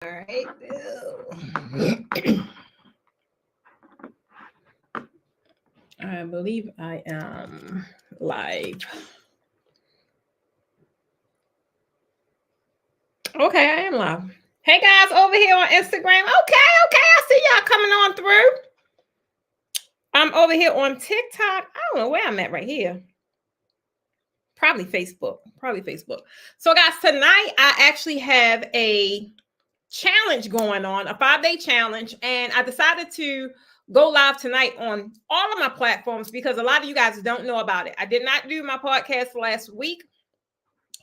All right. I believe I am live. Okay, I am live. Hey guys, over here on Instagram. Okay, I see y'all coming on through. I'm over here on TikTok. I don't know where I'm at right here. Probably Facebook. So guys, tonight I actually have a challenge going on, a 5-day challenge, and I decided to go live tonight on all of my platforms because a lot of you guys don't know about it. I did not do my podcast last week.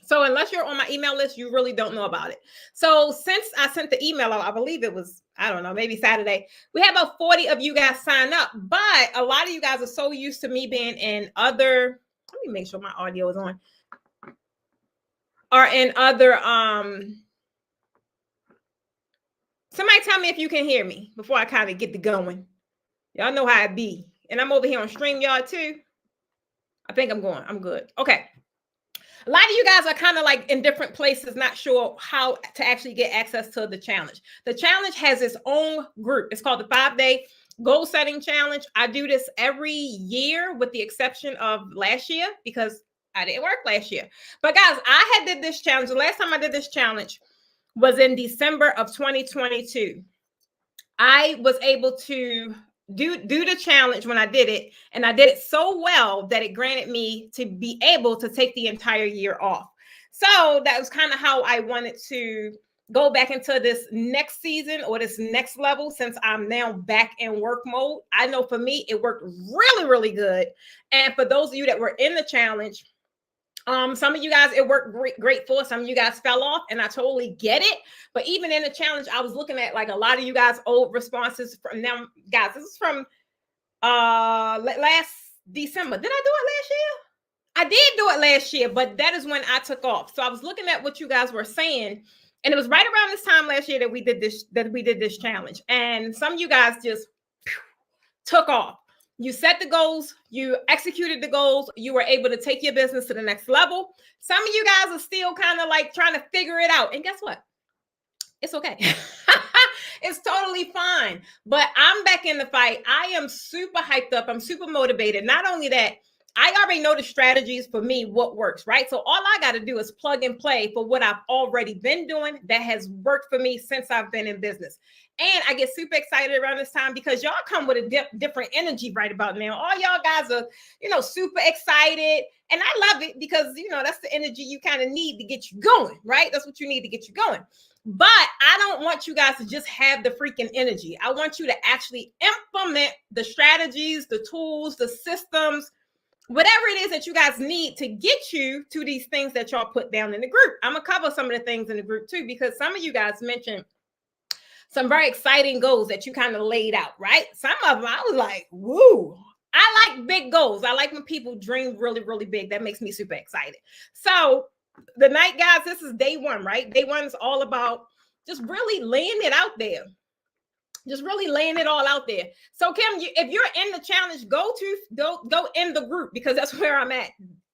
So unless you're on my email list, you really don't know about it. So since I sent the email out, I believe it was, I don't know, maybe Saturday, we have about 40 of you guys sign up, but a lot of you guys are so used to me being in other, let me make sure my audio is on, are in other, somebody tell me if you can hear me before I kind of get the going. Y'all know how it be. And I'm over here on StreamYard too. I think I'm good. Okay. A lot of you guys are kind of like in different places, not sure how to actually get access to the challenge. The challenge has its own group. It's called the 5-Day Goal Setting Challenge. I do this every year with the exception of last year because I didn't work last year. But guys, I did this challenge. The last time I did this challenge was in December of 2022. I was able to do the challenge when I did it, and I did it so well that it granted me to be able to take the entire year off. So that was kind of how I wanted to go back into this next season or this next level since I'm now back in work mode. I know for me, it worked really, really good. And for those of you that were in the challenge, some of you guys, it worked great for. Some of you guys fell off, and I totally get it. But even in the challenge, I was looking at like a lot of you guys' old responses from them. Guys, this is from last December. Did I do it last year? I did do it last year, but that is when I took off. So I was looking at what you guys were saying, and it was right around this time last year that we did this challenge. And some of you guys just took off. You set the goals, you executed the goals, you were able to take your business to the next level. Some of you guys are still kind of like trying to figure it out. And guess what? It's okay. It's totally fine. But I'm back in the fight. I am super hyped up. I'm super motivated. Not only that, I already know the strategies for me, what works, right? So all I got to do is plug and play for what I've already been doing that has worked for me since I've been in business. And I get super excited around this time because y'all come with a different energy right about now. All y'all guys are, super excited. And I love it because, that's the energy you kind of need to get you going, right? That's what you need to get you going. But I don't want you guys to just have the freaking energy. I want you to actually implement the strategies, the tools, the systems, whatever it is that you guys need to get you to these things that y'all put down in the group. I'm going to cover some of the things in the group too, because some of you guys mentioned some very exciting goals that you kind of laid out, right? Some of them I was like, woo. I like big goals. I like when people dream really, really big. That makes me super excited. So the night, guys, this is day one, right? Day one is all about just really laying it out there. Just really laying it all out there. So Kim, if you're in the challenge, go in the group because that's where I'm at.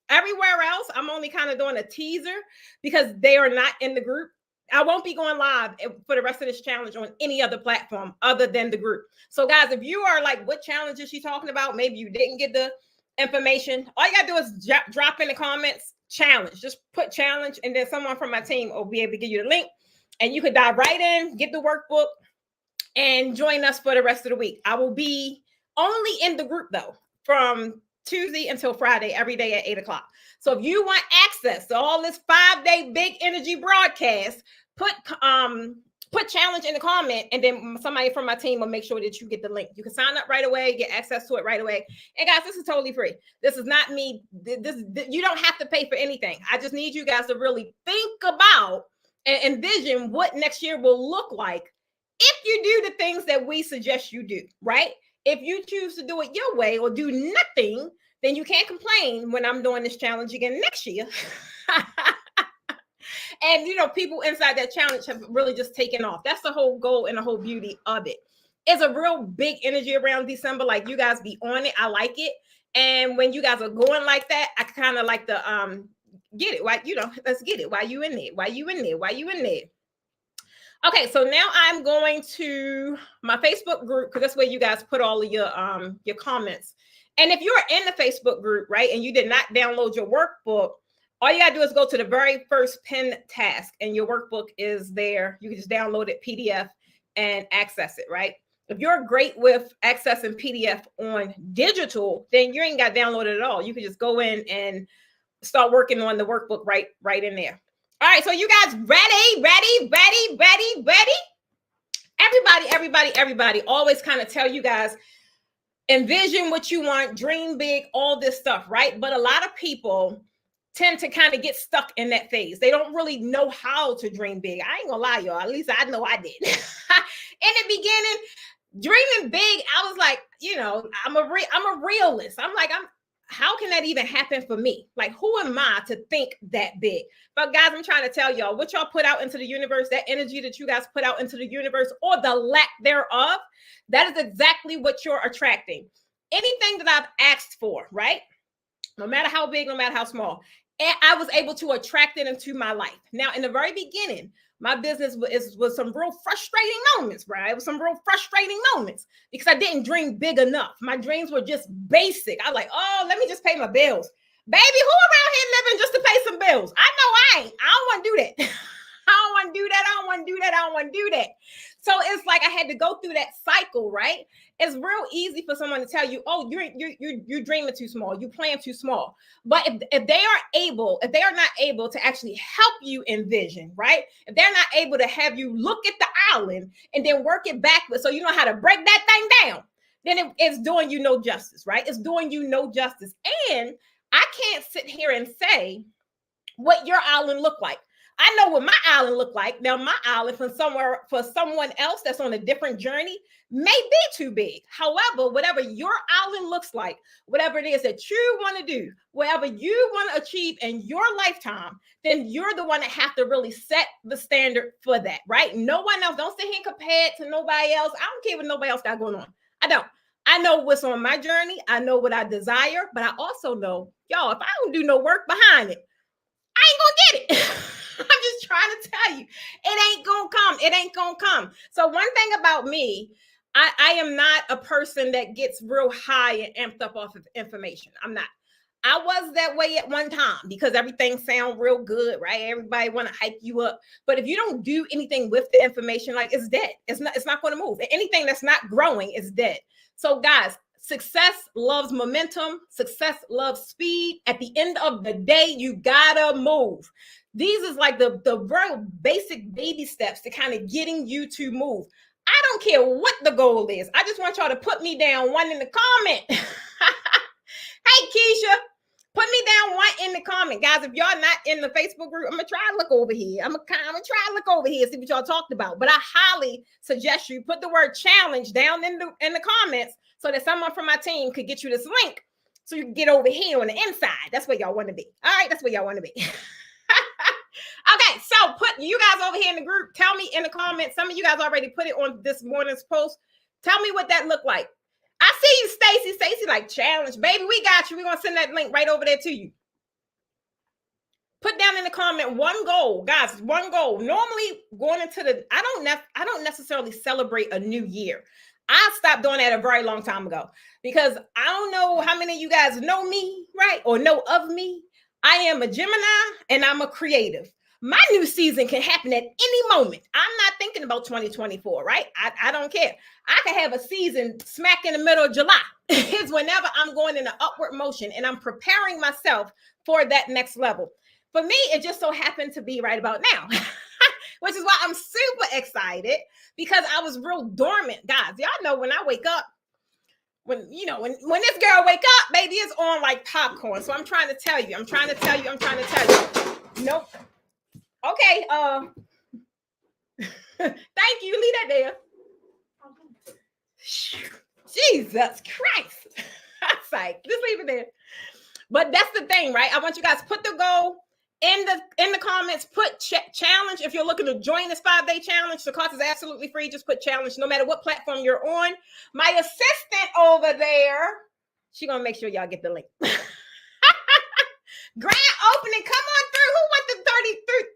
Everywhere else, I'm only kind of doing a teaser because they are not in the group. I won't be going live for the rest of this challenge on any other platform other than the group. So guys, if you are like, what challenge is she talking about? Maybe you didn't get the information. All you gotta do is drop in the comments, challenge. Just put challenge, and then someone from my team will be able to give you the link, and you could dive right in, get the workbook, and join us for the rest of the week. I will be only in the group though from Tuesday until Friday, every day at 8 o'clock. So if you want access to all this 5-day big energy broadcast, put challenge in the comment, and then somebody from my team will make sure that you get the link. You can sign up right away, get access to it right away. And guys, this is totally free. This is not me. You don't have to pay for anything. I just need you guys to really think about and envision what next year will look like if you do the things that we suggest you do, right? If you choose to do it your way or do nothing, then you can't complain when I'm doing this challenge again next year. And, people inside that challenge have really just taken off. That's the whole goal and the whole beauty of it. It's a real big energy around December. Like, you guys be on it. I like it. And when you guys are going like that, I kind of like the, get it. Why, let's get it. Why you in there? Why you in there? Why you in there? Okay, so now I'm going to my Facebook group because that's where you guys put all of your comments. And if you're in the Facebook group, right, and you did not download your workbook, all you gotta do is go to the very first pinned task, and your workbook is there. You can just download it PDF and access it, right? If you're great with accessing PDF on digital, then you ain't got to download it at all. You can just go in and start working on the workbook right in there. All right, so you guys ready? Everybody always kind of tell you guys, envision what you want, dream big, all this stuff, right? But a lot of people tend to kind of get stuck in that phase. They don't really know how to dream big. I ain't gonna lie, y'all. At least I know I did. In the beginning, dreaming big, I was like, I'm a realist. I'm like, how can that even happen for me? Like, who am I to think that big? But guys, I'm trying to tell y'all, what y'all put out into the universe, that energy that you guys put out into the universe, or the lack thereof, that is exactly what you're attracting. Anything that I've asked for, right? No matter how big, no matter how small, and I was able to attract it into my life. Now, in the very beginning, my business was some real frustrating moments, right? It was some real frustrating moments because I didn't dream big enough. My dreams were just basic. I was like, oh, let me just pay my bills. Baby, who around here living just to pay some bills? I know I ain't. I don't want to do that. I don't want to do that. So it's like I had to go through that cycle, right? It's real easy for someone to tell you, oh, you're dreaming too small, you plan too small. But if they are not able to actually help you envision, right? If they're not able to have you look at the island and then work it backwards so you know how to break that thing down, then it's doing you no justice, right? It's doing you no justice. And I can't sit here and say what your island look like. I know what my island look like. Now, my island for someone else that's on a different journey may be too big. However, whatever your island looks like, whatever it is that you want to do, whatever you want to achieve in your lifetime, then you're the one that have to really set the standard for that, right? No one else. Don't sit here and compare it to nobody else. I don't care what nobody else got going on. I don't. I know what's on my journey. I know what I desire, but I also know, y'all, if I don't do no work behind it, I ain't gonna get it. I'm just trying to tell you, it ain't gonna come. So one thing about me, I am not a person that gets real high and amped up off of information. I'm not. I was that way at one time because everything sounds real good, right? Everybody want to hype you up. But if you don't do anything with the information, like, it's dead. It's not going to move. Anything that's not growing is dead. So guys, success loves momentum. Success loves speed. At the end of the day, you gotta move. These is like the real basic baby steps to kind of getting you to move. I don't care what the goal is. I just want y'all to put me down one in the comment. Hey, Keisha, put me down one in the comment. Guys, if y'all not in the Facebook group, I'm going to try to look over here. I'm going to try to look over here, see what y'all talked about. But I highly suggest you put the word challenge down in the comments so that someone from my team could get you this link so you can get over here on the inside. That's where y'all want to be. All right, that's where y'all want to be. Okay, so put you guys over here in the group. Tell me in the comments. Some of you guys already put it on this morning's post. Tell me what that looked like. I see you, Stacy. Stacy, like, challenge, baby. We got you. We're gonna send that link right over there to you. Put down in the comment one goal, guys. One goal. Normally, going into I don't necessarily celebrate a new year. I stopped doing that a very long time ago because I don't know how many of you guys know me, right, or know of me. I am a Gemini and I'm a creative. My new season can happen at any moment. I'm not thinking about 2024, right? I don't care. I could have a season smack in the middle of July. It's whenever I'm going in an upward motion and I'm preparing myself for that next level. For me, it just so happened to be right about now, which is why I'm super excited because I was real dormant. Guys, y'all know when I wake up, when this girl wake up, baby, it's on like popcorn. So I'm trying to tell you. Nope. Okay. Thank you. Leave that there. Jesus Christ. I was like, just leave it there. But that's the thing, right? I want you guys to put the goal in the comments. Put challenge. If you're looking to join this 5-day challenge, the cost is absolutely free. Just put challenge no matter what platform you're on. My assistant over there, she's gonna make sure y'all get the link. Grand opening. Come on through. Who went to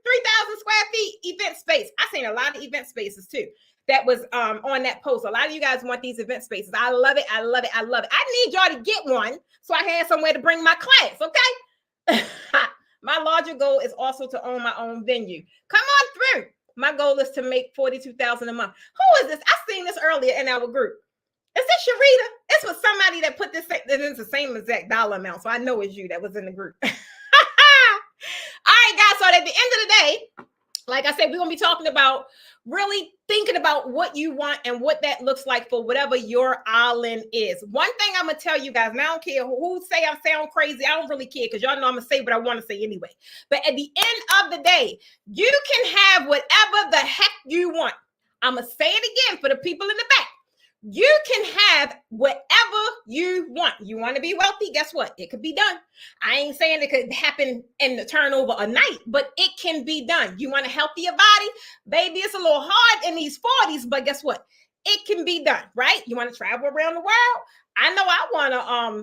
3,000 square feet event space? I seen a lot of event spaces too. That was on that post. A lot of you guys want these event spaces. I love it. I love it. I love it. I need y'all to get one so I have somewhere to bring my class. Okay. My larger goal is also to own my own venue. Come on through. My goal is to make $42,000 a month. Who is this? I seen this earlier in our group. Is this Sharita? This was somebody that put this. This is the same exact dollar amount, so I know it's you that was in the group. All right, guys. So at the end of the day, like I said, we're going to be talking about really thinking about what you want and what that looks like for whatever your all-in is. One thing I'm going to tell you guys, and I don't care who say I sound crazy. I don't really care because y'all know I'm going to say what I want to say anyway. But at the end of the day, you can have whatever the heck you want. I'm going to say it again for the people in the back. You can have whatever you want. You want to be wealthy? Guess what? It could be done. I ain't saying it could happen in the turnover a night, but it can be done. You want a healthier body? Baby, it's a little hard in these 40s, but guess what? It can be done, right? You want to travel around the world? I know I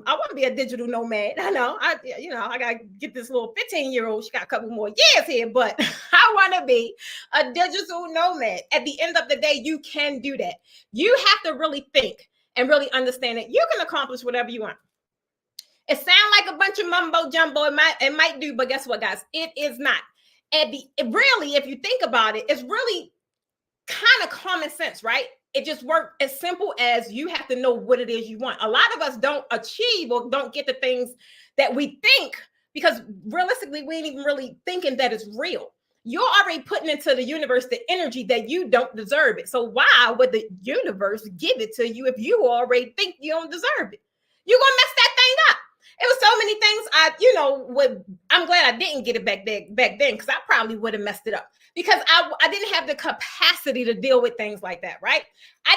want to be a digital nomad. I know, I got to get this little 15-year-old. She got a couple more years here, but I want to be a digital nomad. At the end of the day, you can do that. You have to really think and really understand that you can accomplish whatever you want. It sounds like a bunch of mumbo jumbo. It might do, but guess what, guys? It is not. Really, if you think about it, it's really kind of common sense, right? It just works as simple as you have to know what it is you want. A lot of us don't achieve or don't get the things that we think because realistically, we ain't even really thinking that it's real. You're already putting into the universe the energy that you don't deserve it. So why would the universe give it to you if you already think you don't deserve it? You're going to mess that thing up. It was so many things I'm glad I didn't get it back then because I probably would have messed it up because I didn't have the capacity to deal with things like that, right? I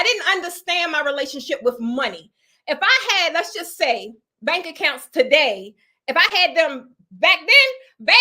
didn't understand my relationship with money. If I had, let's just say, bank accounts today, if I had them back then, baby,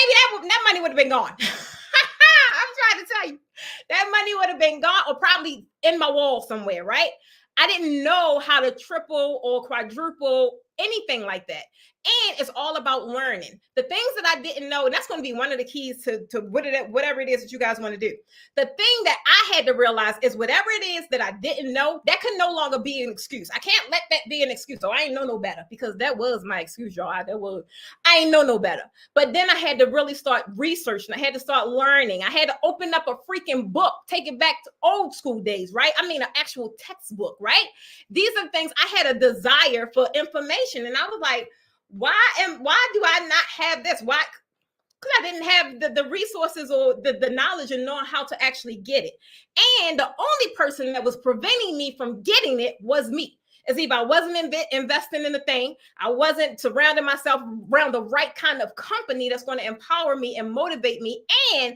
that money would have been gone. I'm trying to tell you, that money would have been gone or probably in my wall somewhere, right? I didn't know how to triple or quadruple anything like that. And it's all about learning the things that I didn't know. And that's going to be one of the keys to whatever it is that you guys want to do. The thing that I had to realize is whatever it is that I didn't know, that can no longer be an excuse. I can't let that be an excuse. So I ain't know no better because that was my excuse, y'all. I ain't know no better. But then I had to really start researching. I had to start learning. I had to open up a freaking book, take it back to old school days, right? I mean, an actual textbook, right? These are things I had a desire for information. And I was like, why do I not have this? Why? Because I didn't have the resources or the knowledge and knowing how to actually get it. And the only person that was preventing me from getting it was me. As if I wasn't investing in the thing, I wasn't surrounding myself around the right kind of company that's going to empower me and motivate me and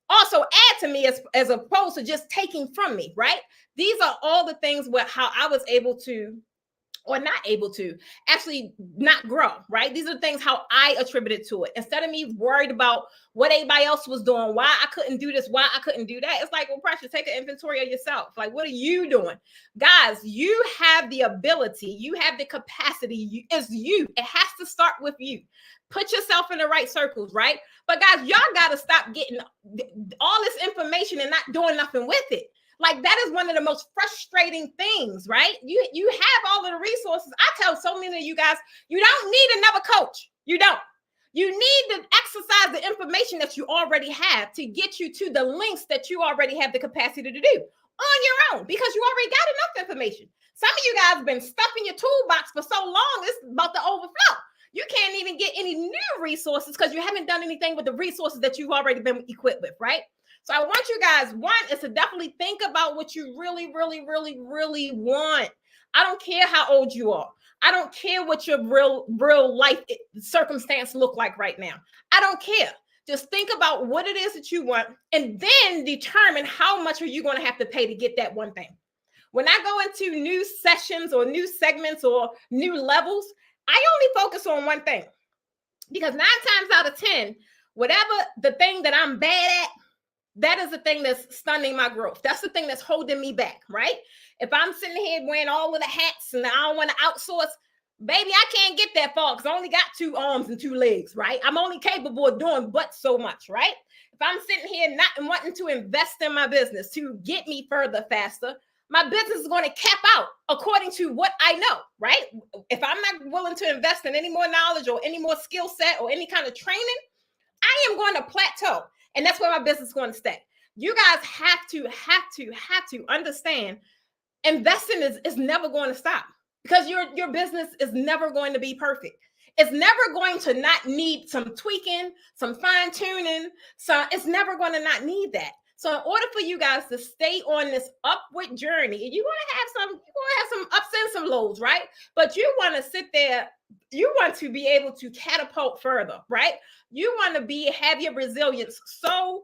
also add to me as opposed to just taking from me, right? These are all the things how I was able to or not able to actually not grow, right? These are the things how I attributed to it. Instead of me worried about what everybody else was doing, why I couldn't do this, why I couldn't do that. It's like, well, Precious, take an inventory of yourself. Like, what are you doing? Guys, you have the ability, you have the capacity. It's you. It has to start with you. Put yourself in the right circles, right? But guys, y'all got to stop getting all this information and not doing nothing with it. Like that is one of the most frustrating things, right? You have all of the resources. I tell so many of you guys, you don't need another coach. You don't. You need to exercise the information that you already have to get you to the links that you already have the capacity to do on your own because you already got enough information. Some of you guys have been stuffing your toolbox for so long, it's about to overflow. You can't even get any new resources because you haven't done anything with the resources that you've already been equipped with, right? So I want you guys, one is to definitely think about what you really, really, really, really want. I don't care how old you are. I don't care what your real life circumstance look like right now. I don't care. Just think about what it is that you want and then determine how much are you going to have to pay to get that one thing. When I go into new sessions or new segments or new levels, I only focus on one thing because 9 times out of 10, whatever the thing that I'm bad at, that is the thing that's stunning my growth. That's the thing that's holding me back, right? If I'm sitting here wearing all of the hats and I don't want to outsource, Baby, I can't get that far because I only got 2 arms and 2 legs, right? I'm only capable of doing but so much, right? If I'm sitting here not wanting to invest in my business to get me further faster, my business is going to cap out according to what I know, right? If I'm not willing to invest in any more knowledge or any more skill set or any kind of training, I am going to plateau. And that's where my business is going to stay. You guys have to understand investing is never going to stop because your business is never going to be perfect. It's never going to not need some tweaking, some fine tuning. So it's never going to not need that. So in order for you guys to stay on this upward journey, you're going to have some ups and some lows, right? But you want to sit there. You want to be able to catapult further, right? You want to have your resilience so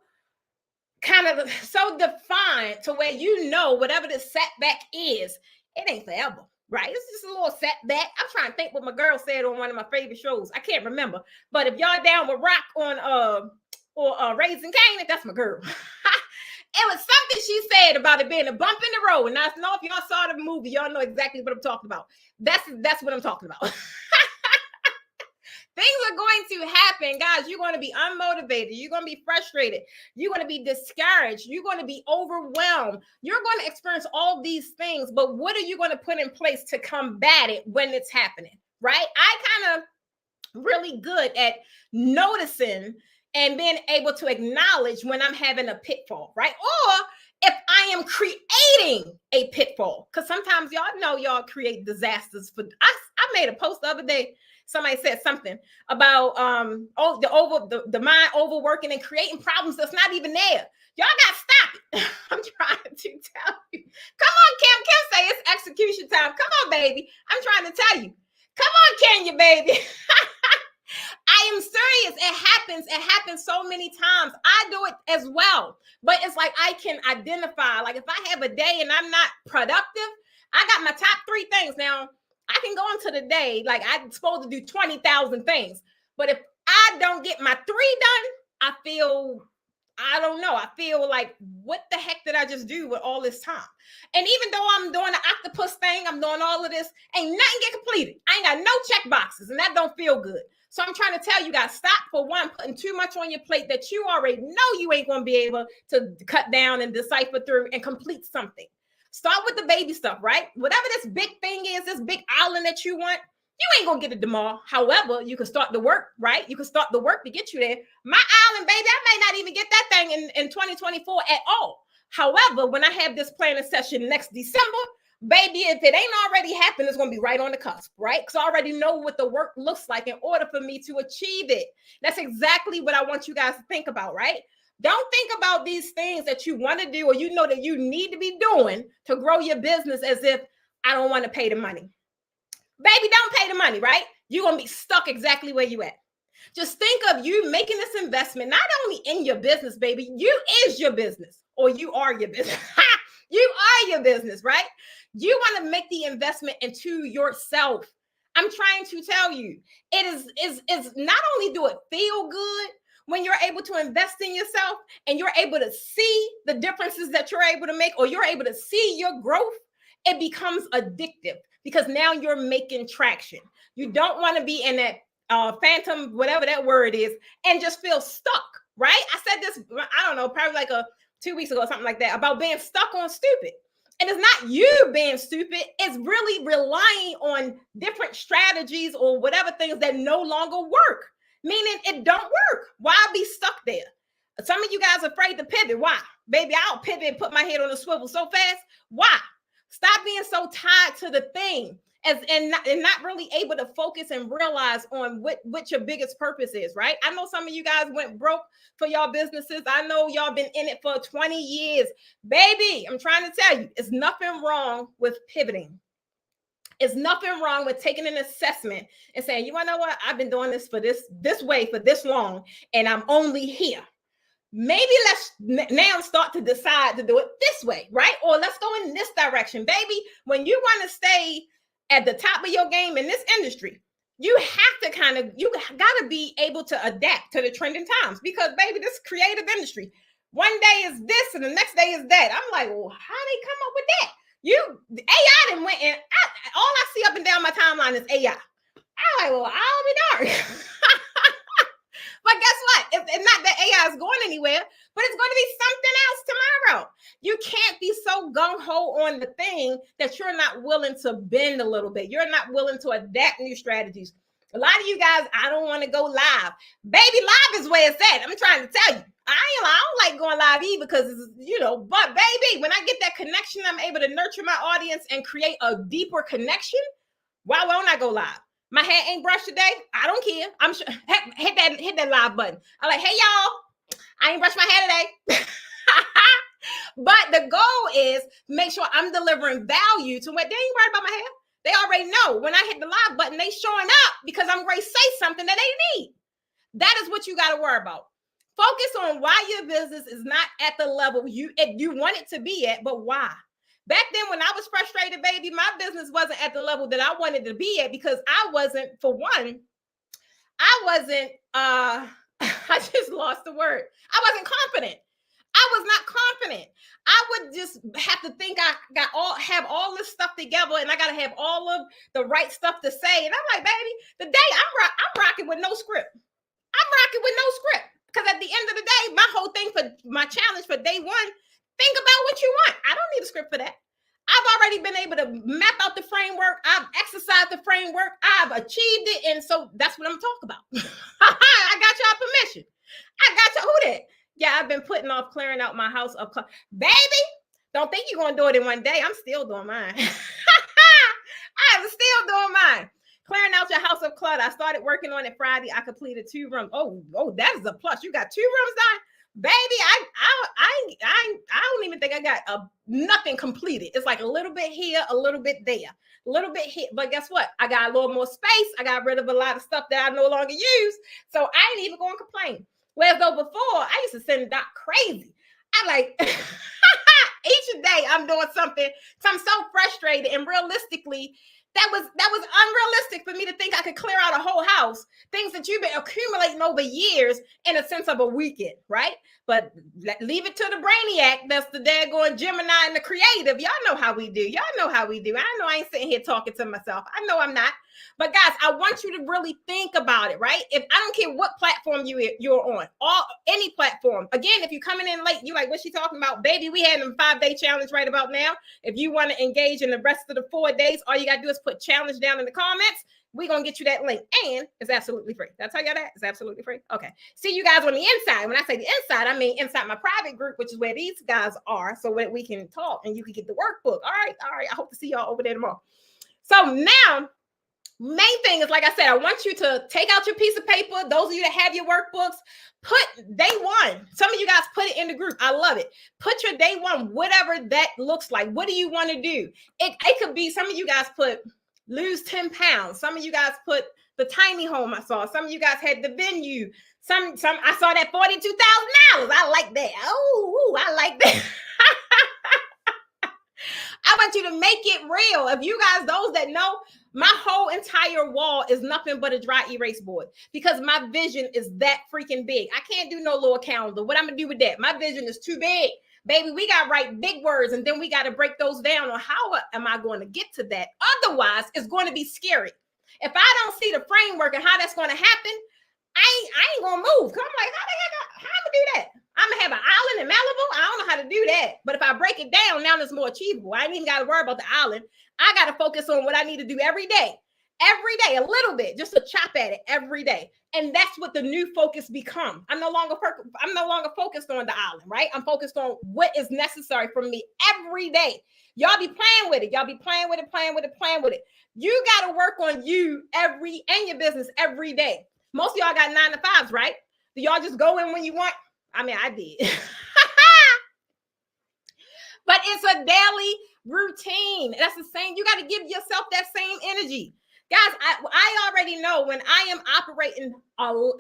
defined to where you know whatever the setback is, it ain't forever, right? It's just a little setback. I'm trying to think what my girl said on one of my favorite shows. I can't remember, but if y'all down with Rock on Raising Canaan, that's my girl. It was something she said about it being a bump in the road, and I know if y'all saw the movie, y'all know exactly what I'm talking about. That's what I'm talking about. Things are going to happen, guys. You're going to be unmotivated. You're going to be frustrated. You're going to be discouraged. You're going to be overwhelmed. You're going to experience all these things. But what are you going to put in place to combat it when it's happening, right? I kind of really good at noticing and being able to acknowledge when I'm having a pitfall, right? Or if I am creating a pitfall, because sometimes y'all create disasters. I made a post the other day. Somebody said something about the mind overworking and creating problems that's not even there. Y'all got to stop it. I'm trying to tell you. Come on, Kim. Kim say it's execution time. Come on, baby. I'm trying to tell you. Come on, Kenya, baby. I am serious. It happens so many times. I do it as well. But it's like I can identify, like if I have a day and I'm not productive, I got my top 3 things. Now, I can go into the day, like I'm supposed to do 20,000 things. But if I don't get my 3 done, I don't know. I feel like, what the heck did I just do with all this time? And even though I'm doing the octopus thing, I'm doing all of this, ain't nothing get completed. I ain't got no check boxes, and that don't feel good. So I'm trying to tell you guys, stop for one, putting too much on your plate that you already know you ain't going to be able to cut down and decipher through and complete something. Start with the baby stuff, right? Whatever this big thing is, this big island that you want, you ain't going to get it tomorrow. However, you can start the work, right? You can start the work to get you there. My island, baby, I may not even get that thing in 2024 at all. However, when I have this planning session next December, baby, if it ain't already happened, it's going to be right on the cusp, right? Because I already know what the work looks like in order for me to achieve it. That's exactly what I want you guys to think about, right? Don't think about these things that you want to do or you know that you need to be doing to grow your business as if I don't want to pay the money. Baby, don't pay the money, right? You're going to be stuck exactly where you at. Just think of you making this investment, not only in your business, baby, you is your business, or you are your business. You are your business, right? You want to make the investment into yourself. I'm trying to tell you, it is not only do it feel good when you're able to invest in yourself and you're able to see the differences that you're able to make, or you're able to see your growth, it becomes addictive because now you're making traction. You don't want to be in that phantom, whatever that word is, and just feel stuck, right? I said this, I don't know, probably like 2 weeks ago or something like that, about being stuck on stupid. And it's not you being stupid. It's really relying on different strategies or whatever things that no longer work, meaning it don't work. Why be stuck there? Some of you guys are afraid to pivot. Why? Baby, I'll pivot and put my head on the swivel so fast. Why? Stop being so tied to the thing and not really able to focus and realize on what your biggest purpose is, right? I know some of you guys went broke for y'all businesses. I know y'all been in it for 20 years. Baby, I'm trying to tell you, it's nothing wrong with pivoting. It's nothing wrong with taking an assessment and saying, you want to know what? I've been doing this for this way for this long, and I'm only here. Maybe let's now start to decide to do it this way, right? Or let's go in this direction. Baby, when you want to stay at the top of your game in this industry, you have to you got to be able to adapt to the trending times, because baby, this creative industry, one day is this and the next day is that. I'm like, well, how they come up with that? AI didn't went and all I see up and down my timeline is AI. I'm like, well, I'll be darned. But guess what? It's not that AI is going anywhere, but it's going to be something else tomorrow. You can't be so gung-ho on the thing that you're not willing to bend a little bit. You're not willing to adapt new strategies. A lot of you guys, I don't want to go live. Baby, live is where it's at. I'm trying to tell you. I don't like going live either because, but baby, when I get that connection, I'm able to nurture my audience and create a deeper connection. Why won't I go live? My hair ain't brushed today. I don't care. I'm sure. Hit that live button. I'm like, hey, y'all, I ain't brushed my hair today. But the goal is make sure I'm delivering value to what they ain't worried about my hair. They already know when I hit the live button, they showing up because I'm going to say something that they need. That is what you got to worry about. Focus on why your business is not at the level you want it to be at, but why. Back then, when I was frustrated, baby, my business wasn't at the level that I wanted to be at because I wasn't, for one, I just lost the word. I wasn't confident. I was not confident. I would just have to think I have all this stuff together and I got to have all of the right stuff to say. And I'm like, baby, today I'm rocking with no script. I'm rocking with no script because at the end of the day, my whole thing for my challenge for day one, think about what you want. I don't need a script for that. I've already been able to map out the framework. I've exercised the framework. I've achieved it. And so that's what I'm talking about. I got y'all permission. I got y'all. Who that? Yeah, I've been putting off clearing out my house of clutter. Baby, don't think you're going to do it in one day. I'm still doing mine. I'm still doing mine. Clearing out your house of clutter. I started working on it Friday. I completed 2 rooms. Oh, that is a plus. You got 2 rooms done? Baby, I don't even think I got nothing completed. It's like a little bit here, a little bit there, a little bit here. But guess what? I got a little more space. I got rid of a lot of stuff that I no longer use. So I ain't even going to complain. Whereas though before, I used to send Doc crazy. I'm like, each day I'm doing something. So I'm so frustrated. And realistically, that was unrealistic for me to think I could clear out a whole house. Things that you've been accumulating over years in a sense of a weekend, right? But leave it to the brainiac. That's the daggone Gemini and the creative. Y'all know how we do. Y'all know how we do. I know I ain't sitting here talking to myself. I know I'm not. But guys, I want you to really think about it, right? If I don't care what platform you're on, any platform. Again, if you're coming in late, you're like, what's she talking about? Baby, we had a 5-day challenge right about now. If you want to engage in the rest of the 4 days, all you got to do is put challenge down in the comments. We're going to get you that link. And it's absolutely free. That's how you got that? It's absolutely free. Okay. See you guys on the inside. When I say the inside, I mean inside my private group, which is where these guys are, so that we can talk and you can get the workbook. All right. I hope to see y'all over there tomorrow. So now, main thing is, like I said, I want you to take out your piece of paper. Those of you that have your workbooks, put day one. Some of you guys put it in the group. I love it. Put your day one, whatever that looks like. What do you want to do? It could be, some of you guys put lose 10 pounds. Some of you guys put the tiny home I saw. Some of you guys had the venue. Some I saw that $42,000. I like that. Oh, I like that. I want you to make it real. If you guys, those that know, my whole entire wall is nothing but a dry erase board because my vision is that freaking big. I can't do no little calendar. What I'm going to do with that? My vision is too big. Baby, we got to write big words and then we got to break those down on how am I going to get to that? Otherwise, it's going to be scary. If I don't see the framework and how that's going to happen, I ain't going to move. Cause I'm like, how am I going to do that? I'm going to have an island in Malibu. I don't know how to do that. But if I break it down, now it's more achievable. I ain't even got to worry about the island. I got to focus on what I need to do every day, a little bit, just to chop at it every day. And that's what the new focus becomes. I'm no longer focused on the island, right? I'm focused on what is necessary for me every day. Y'all be playing with it. Y'all be playing with it. You got to work on you and your business every day. Most of y'all got 9 to 5s, right? Do y'all just go in when you want? I mean, I did. But it's a daily routine. That's the same. You got to give yourself that same energy. Guys, I already know when I am operating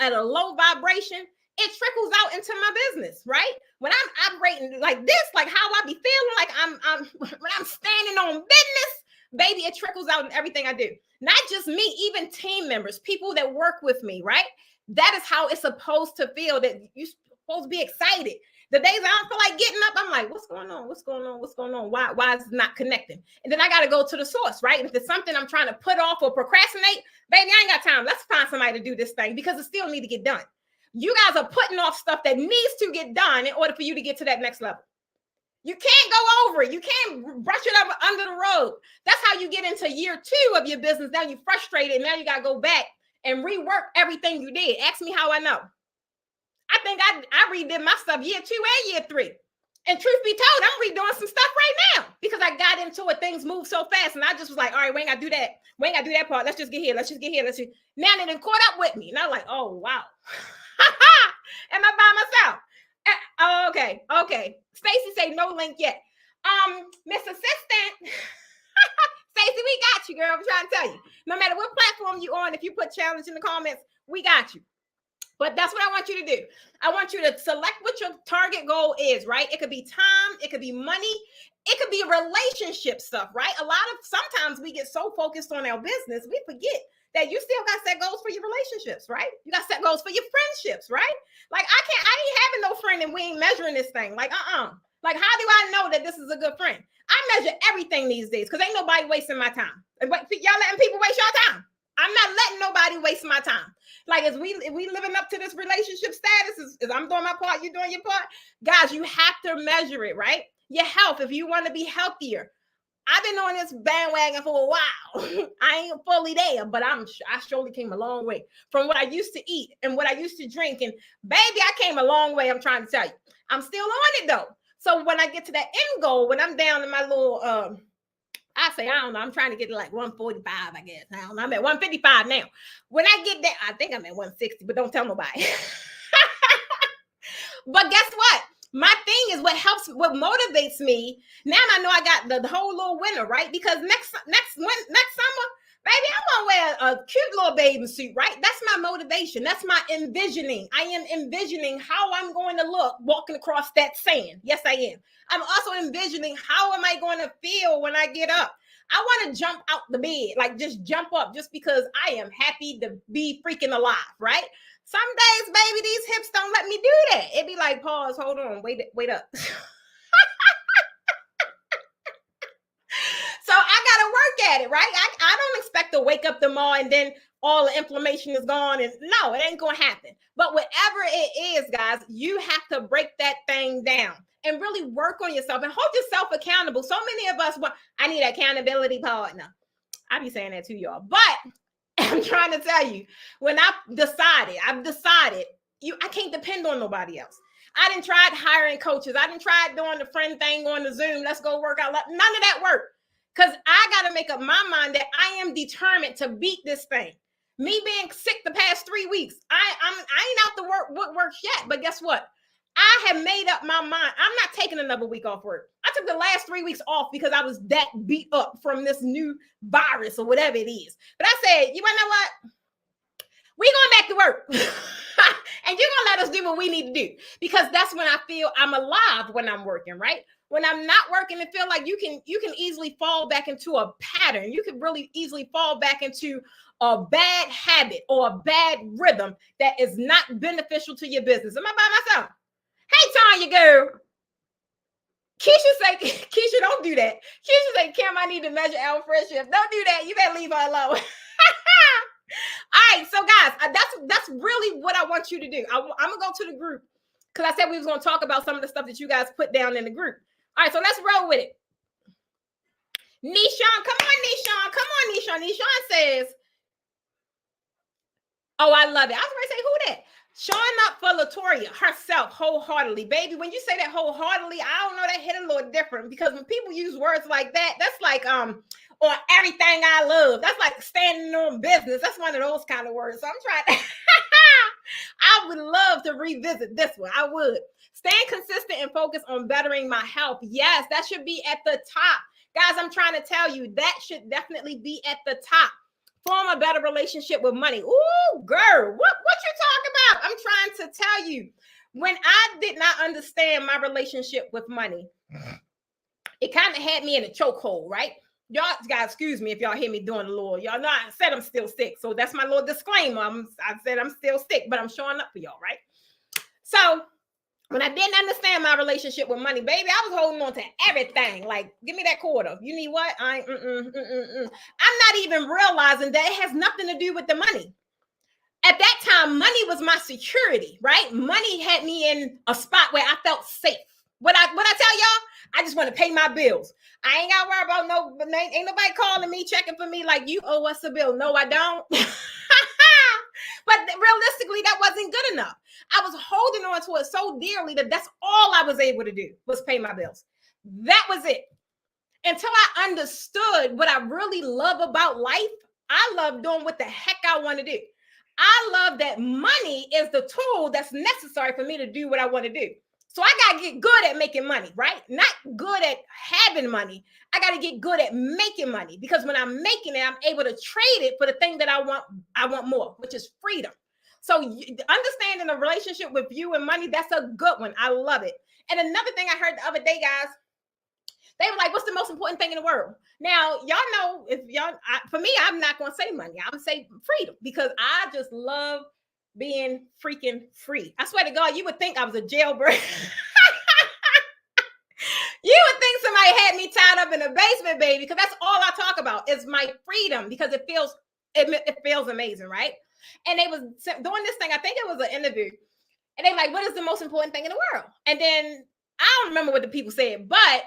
at a low vibration, it trickles out into my business, right? When I'm operating like this, like how I be feeling, like I'm when I'm standing on business, baby, it trickles out in everything I do. Not just me, even team members, people that work with me, right? That is how it's supposed to feel, that you're supposed to be excited, The days I don't feel like getting up, I'm like, what's going on? What's going on? What's going on? Why is it not connecting? And then I got to go to the source, right? And if it's something I'm trying to put off or procrastinate, baby, I ain't got time. Let's find somebody to do this thing because it still need to get done. You guys are putting off stuff that needs to get done in order for you to get to that next level. You can't go over it. You can't brush it up under the rug. That's how you get into year 2 of your business. Now you're frustrated. Now you got to go back and rework everything you did. Ask me how I know. I think I redid my stuff year 2 and year 3. And truth be told, I'm redoing some stuff right now because I got into it. Things move so fast. And I just was like, all right, we ain't got to do that. We ain't got to do that part. Let's just get here. Let's just get here. Now they done caught up with me. And I'm like, oh, wow. Am I by myself? Oh, okay. Stacy say no link yet. Miss Assistant. Stacy, we got you, girl. I'm trying to tell you. No matter what platform you on, if you put challenge in the comments, we got you. But that's what I want you to do. I want you to select what your target goal is, right? It could be time. It could be money. It could be relationship stuff, right? Sometimes we get so focused on our business, we forget that you still got set goals for your relationships, right? You got set goals for your friendships, right? Like I ain't having no friend and we ain't measuring this thing. Like, Like, how do I know that this is a good friend? I measure everything these days because ain't nobody wasting my time. Y'all letting people waste your time. I'm not letting nobody waste my time. Like, if we living up to this relationship status, is I'm doing my part, you doing your part. Guys, you have to measure it, right? Your health, if you want to be healthier. I've been on this bandwagon for a while. I ain't fully there, but I surely came a long way from what I used to eat and what I used to drink. And baby, I came a long way. I'm trying to tell you. I'm still on it though. So when I get to that end goal, when I'm down in my little, I don't know, I'm trying to get to like 145, I guess. I don't know, I'm at 155 now. When I get there, I think I'm at 160, but don't tell nobody. But guess what? My thing is what motivates me. Now I know I got the whole little winter, right? Because next summer, baby, I'm gonna wear a cute little bathing suit, right? That's my motivation. That's my envisioning. I am envisioning how I'm going to look walking across that sand. Yes, I am. I'm also envisioning how am I going to feel when I get up. I want to jump out the bed, like just jump up just because I am happy to be freaking alive, right? Some days, baby, these hips don't let me do that. It'd be like, pause, hold on, wait up. So I got to work at it, right? I don't expect to wake up tomorrow and then all the inflammation is gone. And no, it ain't going to happen. But whatever it is, guys, you have to break that thing down and really work on yourself and hold yourself accountable. So many of us want, I need an accountability partner. I be saying that to y'all. But I'm trying to tell you, when I've decided, I can't depend on nobody else. I didn't try hiring coaches. I didn't try doing the friend thing on the Zoom. Let's go work out. None of that worked. Because I got to make up my mind that I am determined to beat this thing. Me being sick the past 3 weeks, I ain't out the woodworks yet. But guess what? I have made up my mind. I'm not taking another week off work. I took the last 3 weeks off because I was that beat up from this new virus or whatever it is. But I said, you want to know what? We going back to work. And you're going to let us do what we need to do. Because that's when I feel I'm alive when I'm working, right? When I'm not working and feel like you can easily fall back into a pattern. You can really easily fall back into a bad habit or a bad rhythm that is not beneficial to your business. Am I by myself? Hey, Tanya, girl. Keisha, don't do that. Keisha say, Kim, I need to measure our friendship. Don't do that. You better leave her alone. All right, so guys, that's really what I want you to do. I'm going to go to the group because I said we was going to talk about some of the stuff that you guys put down in the group. All right, so let's roll with it. Nishan, come on, Nishan. Nishan says, oh, I love it. I was going to say, who that? Showing up for Latoya herself wholeheartedly. Baby, when you say that wholeheartedly, I don't know, that hit a little different because when people use words like that, that's like, or everything I love. That's like standing on business. That's one of those kind of words. So I'm trying to, I would love to revisit this one. I would. Staying consistent and focused on bettering my health. Yes, that should be at the top. Guys, I'm trying to tell you, that should definitely be at the top. Form a better relationship with money. Ooh, girl, what you talking about? I'm trying to tell you, when I did not understand my relationship with money, it kind of had me in a chokehold, right? Y'all, guys, excuse me if y'all hear me doing the Lord. Y'all know I said I'm still sick, so that's my little disclaimer. I said I'm still sick, but I'm showing up for y'all, right? So when I didn't understand my relationship with money, baby, I was holding on to everything. Like, give me that quarter. You need what? I'm not even realizing that it has nothing to do with the money. At that time, money was my security, right? Money had me in a spot where I felt safe. What I tell y'all, I just want to pay my bills. I ain't got to worry about ain't nobody calling me, checking for me like, you owe us a bill. No, I don't. But realistically, that wasn't good enough. I was holding on to it so dearly that that's all I was able to do was pay my bills. That was it. Until I understood what I really love about life, I love doing what the heck I want to do. I love that money is the tool that's necessary for me to do what I want to do. So I got to get good at making money, right? Not good at having money. I got to get good at making money, because when I'm making it, I'm able to trade it for the thing that I want more, which is freedom. So understanding a relationship with you and money, that's a good one. I love it. And another thing I heard the other day, guys, they were like, what's the most important thing in the world? Now, y'all know, for me, I'm not going to say money. I'm going to say freedom, because I just love being freaking free. I swear to God, you would think I was a jailbird. You would think somebody had me tied up in a basement, baby, because that's all I talk about is my freedom, because it feels amazing, right? And they was doing this thing. I think it was an interview. And they were like, what is the most important thing in the world? And then I don't remember what the people said, but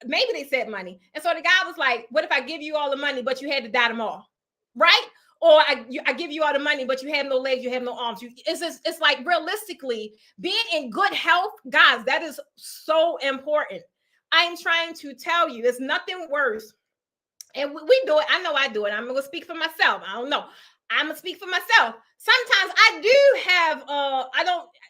maybe they said money. And so the guy was like, what if I give you all the money, but you had to die tomorrow? Right? Or I give you all the money, but you have no legs, you have no arms. It's like, realistically, being in good health, guys, that is so important. I'm trying to tell you, it's nothing worse. And we do it. I know I do it. I'm going to speak for myself. I don't know. I'm going to speak for myself. Sometimes I do have,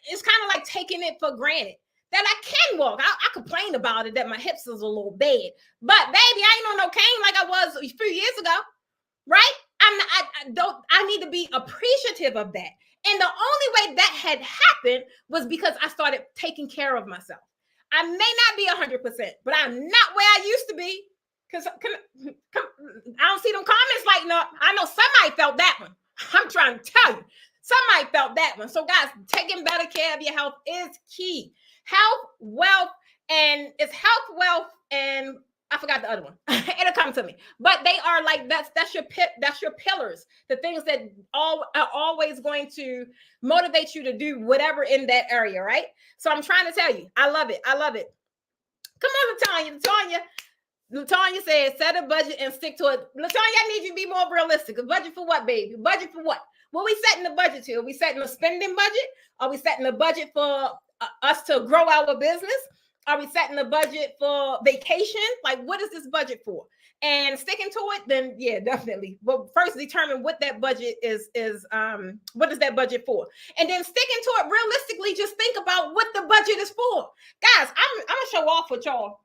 it's kind of like taking it for granted that I can walk. I complain about it, that my hips is a little bad. But baby, I ain't on no cane like I was a few years ago, right? I need to be appreciative of that. And the only way that had happened was because I started taking care of myself. I may not be 100%, but I'm not where I used to be. Because I don't see them comments like, no, I know somebody felt that one. I'm trying to tell you, somebody felt that one. So guys, taking better care of your health is key. Health, wealth, and it's health, wealth, and I forgot the other one. It'll come to me. But they are like, that's your pillars, the things that are always going to motivate you to do whatever in that area, right? So I'm trying to tell you, I love it. I love it. Come on, Latonya says, set a budget and stick to it. Latonya, I need you to be more realistic. A budget for what, baby? Budget for what? What are we setting the budget to? Are we setting a spending budget? Are we setting a budget for us to grow our business? Are we setting a budget for vacation? Like, what is this budget for? And sticking to it, then yeah, definitely. But first determine what that budget is what is that budget for? And then sticking to it realistically, just think about what the budget is for. Guys, I'm gonna show off with y'all.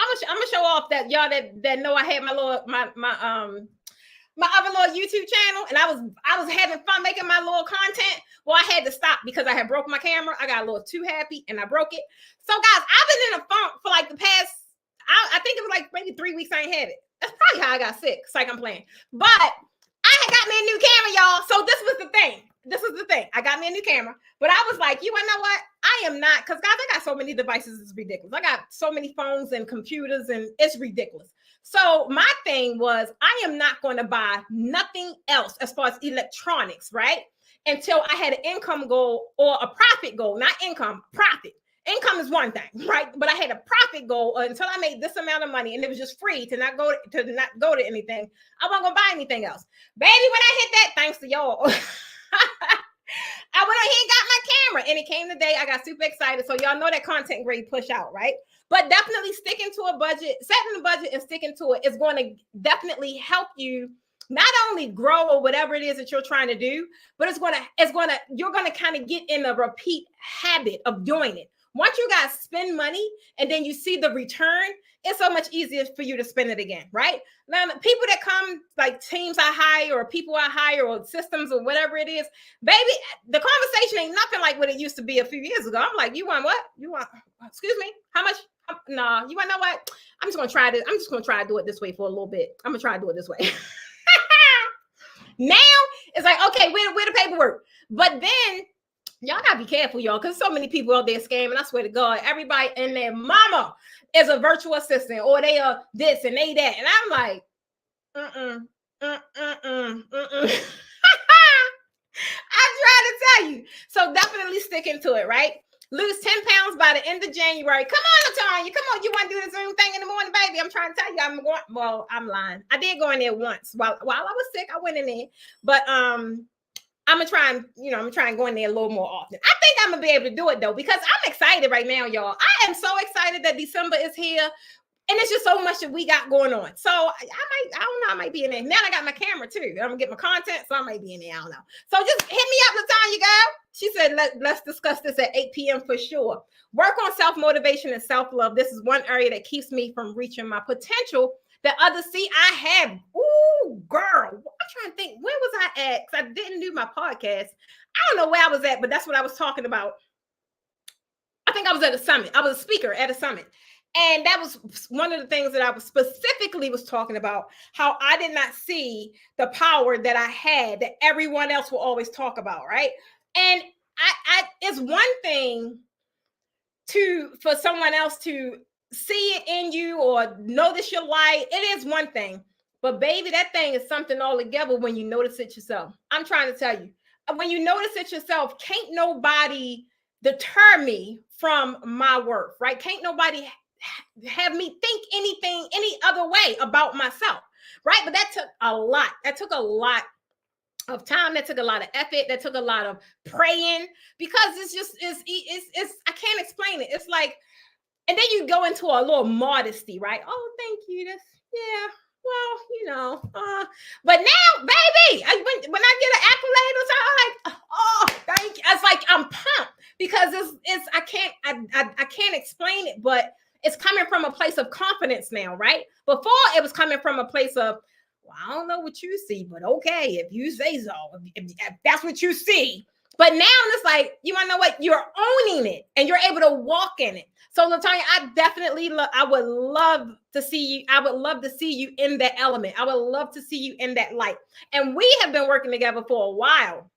I'm gonna show off that y'all that know I had my little my other little YouTube channel, and I was having fun making my little content. Well, I had to stop because I had broke my camera. I got a little too happy and I broke it. So guys, I've been in a funk for like the past, I think it was like maybe 3 weeks I ain't had it. That's probably how I got sick. It's like I'm playing. But I had got me a new camera, y'all. So this was the thing. This is the thing. I got me a new camera, but I was like, you wanna know what? I am not, because guys, I got so many devices, it's ridiculous. I got so many phones and computers, and it's ridiculous. So my thing was, I am not going to buy nothing else as far as electronics, right? Until I had an income goal or a profit goal, not income, profit. Income is one thing, right? But I had a profit goal until I made this amount of money, and it was just free to not go to anything. I wasn't gonna buy anything else, baby. When I hit that, thanks to y'all, I went ahead and got my camera, and it came today. I got super excited. So y'all know that content grade push out, right? But definitely sticking to a budget, setting a budget and sticking to it is going to definitely help you not only grow or whatever it is that you're trying to do, but you're going to kind of get in a repeat habit of doing it. Once you guys spend money and then you see the return, it's so much easier for you to spend it again, right? Now, people that come, like teams I hire or people I hire or systems or whatever it is, baby, the conversation ain't nothing like what it used to be a few years ago. I'm like, you want what? You want, excuse me, how much? No, you want to know what? I'm just going to try this. I'm just going to try to do it this way for a little bit. I'm going to try to do it this way. Now it's like, okay, where the paperwork? But then Y'all gotta be careful, y'all, because so many people out there scamming. I swear to God, everybody and their mama is a virtual assistant, or they are this and they that. And I'm like, I try to tell you. So definitely sticking to it, right? Lose 10 pounds by the end of January. Come on, Latonya. Come on. You want to do the Zoom thing in the morning, baby? I'm trying to tell you, I'm going. Well, I'm lying. I did go in there once while I was sick. I went in there, but I'm gonna try and go in there a little more often. I think I'm gonna be able to do it though, because I'm excited right now, y'all. I am so excited that December is here. And it's just so much that we got going on. So I don't know, I might be in there. Now I got my camera too. I'm gonna get my content, so I might be in there. I don't know. So just hit me up, Latonya, girl. She said, let's discuss this at 8 p.m. for sure. Work on self-motivation and self-love. This is one area that keeps me from reaching my potential that others see I have. Ooh, girl. I'm trying to think, where was I at? Because I didn't do my podcast. I don't know where I was at, but that's what I was talking about. I think I was at a summit. I was a speaker at a summit. And that was one of the things that I was specifically talking about, how I did not see the power that I had that everyone else will always talk about, right? And it's one thing for someone else to see it in you or notice your light. It is one thing. But baby, that thing is something altogether when you notice it yourself. I'm trying to tell you. When you notice it yourself, can't nobody deter me from my worth, right? Can't nobody have me think anything any other way about myself, right? But that took a lot. That took a lot of time. That took a lot of effort. That took a lot of praying, because it's I can't explain it. It's like, and then you go into a little modesty, right? Oh, thank you. That's, yeah. Well, but now, baby, when I get an accolade or something, I'm like, oh, thank you. It's like I'm pumped, because it's I can't explain it, but it's coming from a place of confidence now, right? Before, it was coming from a place of, well, I don't know what you see, but okay, if you say so, if that's what you see. But now it's like, you want to know what? You're owning it, and you're able to walk in it. So, Latonya, I definitely I would love to see you. I would love to see you in that element. I would love to see you in that light. And we have been working together for a while.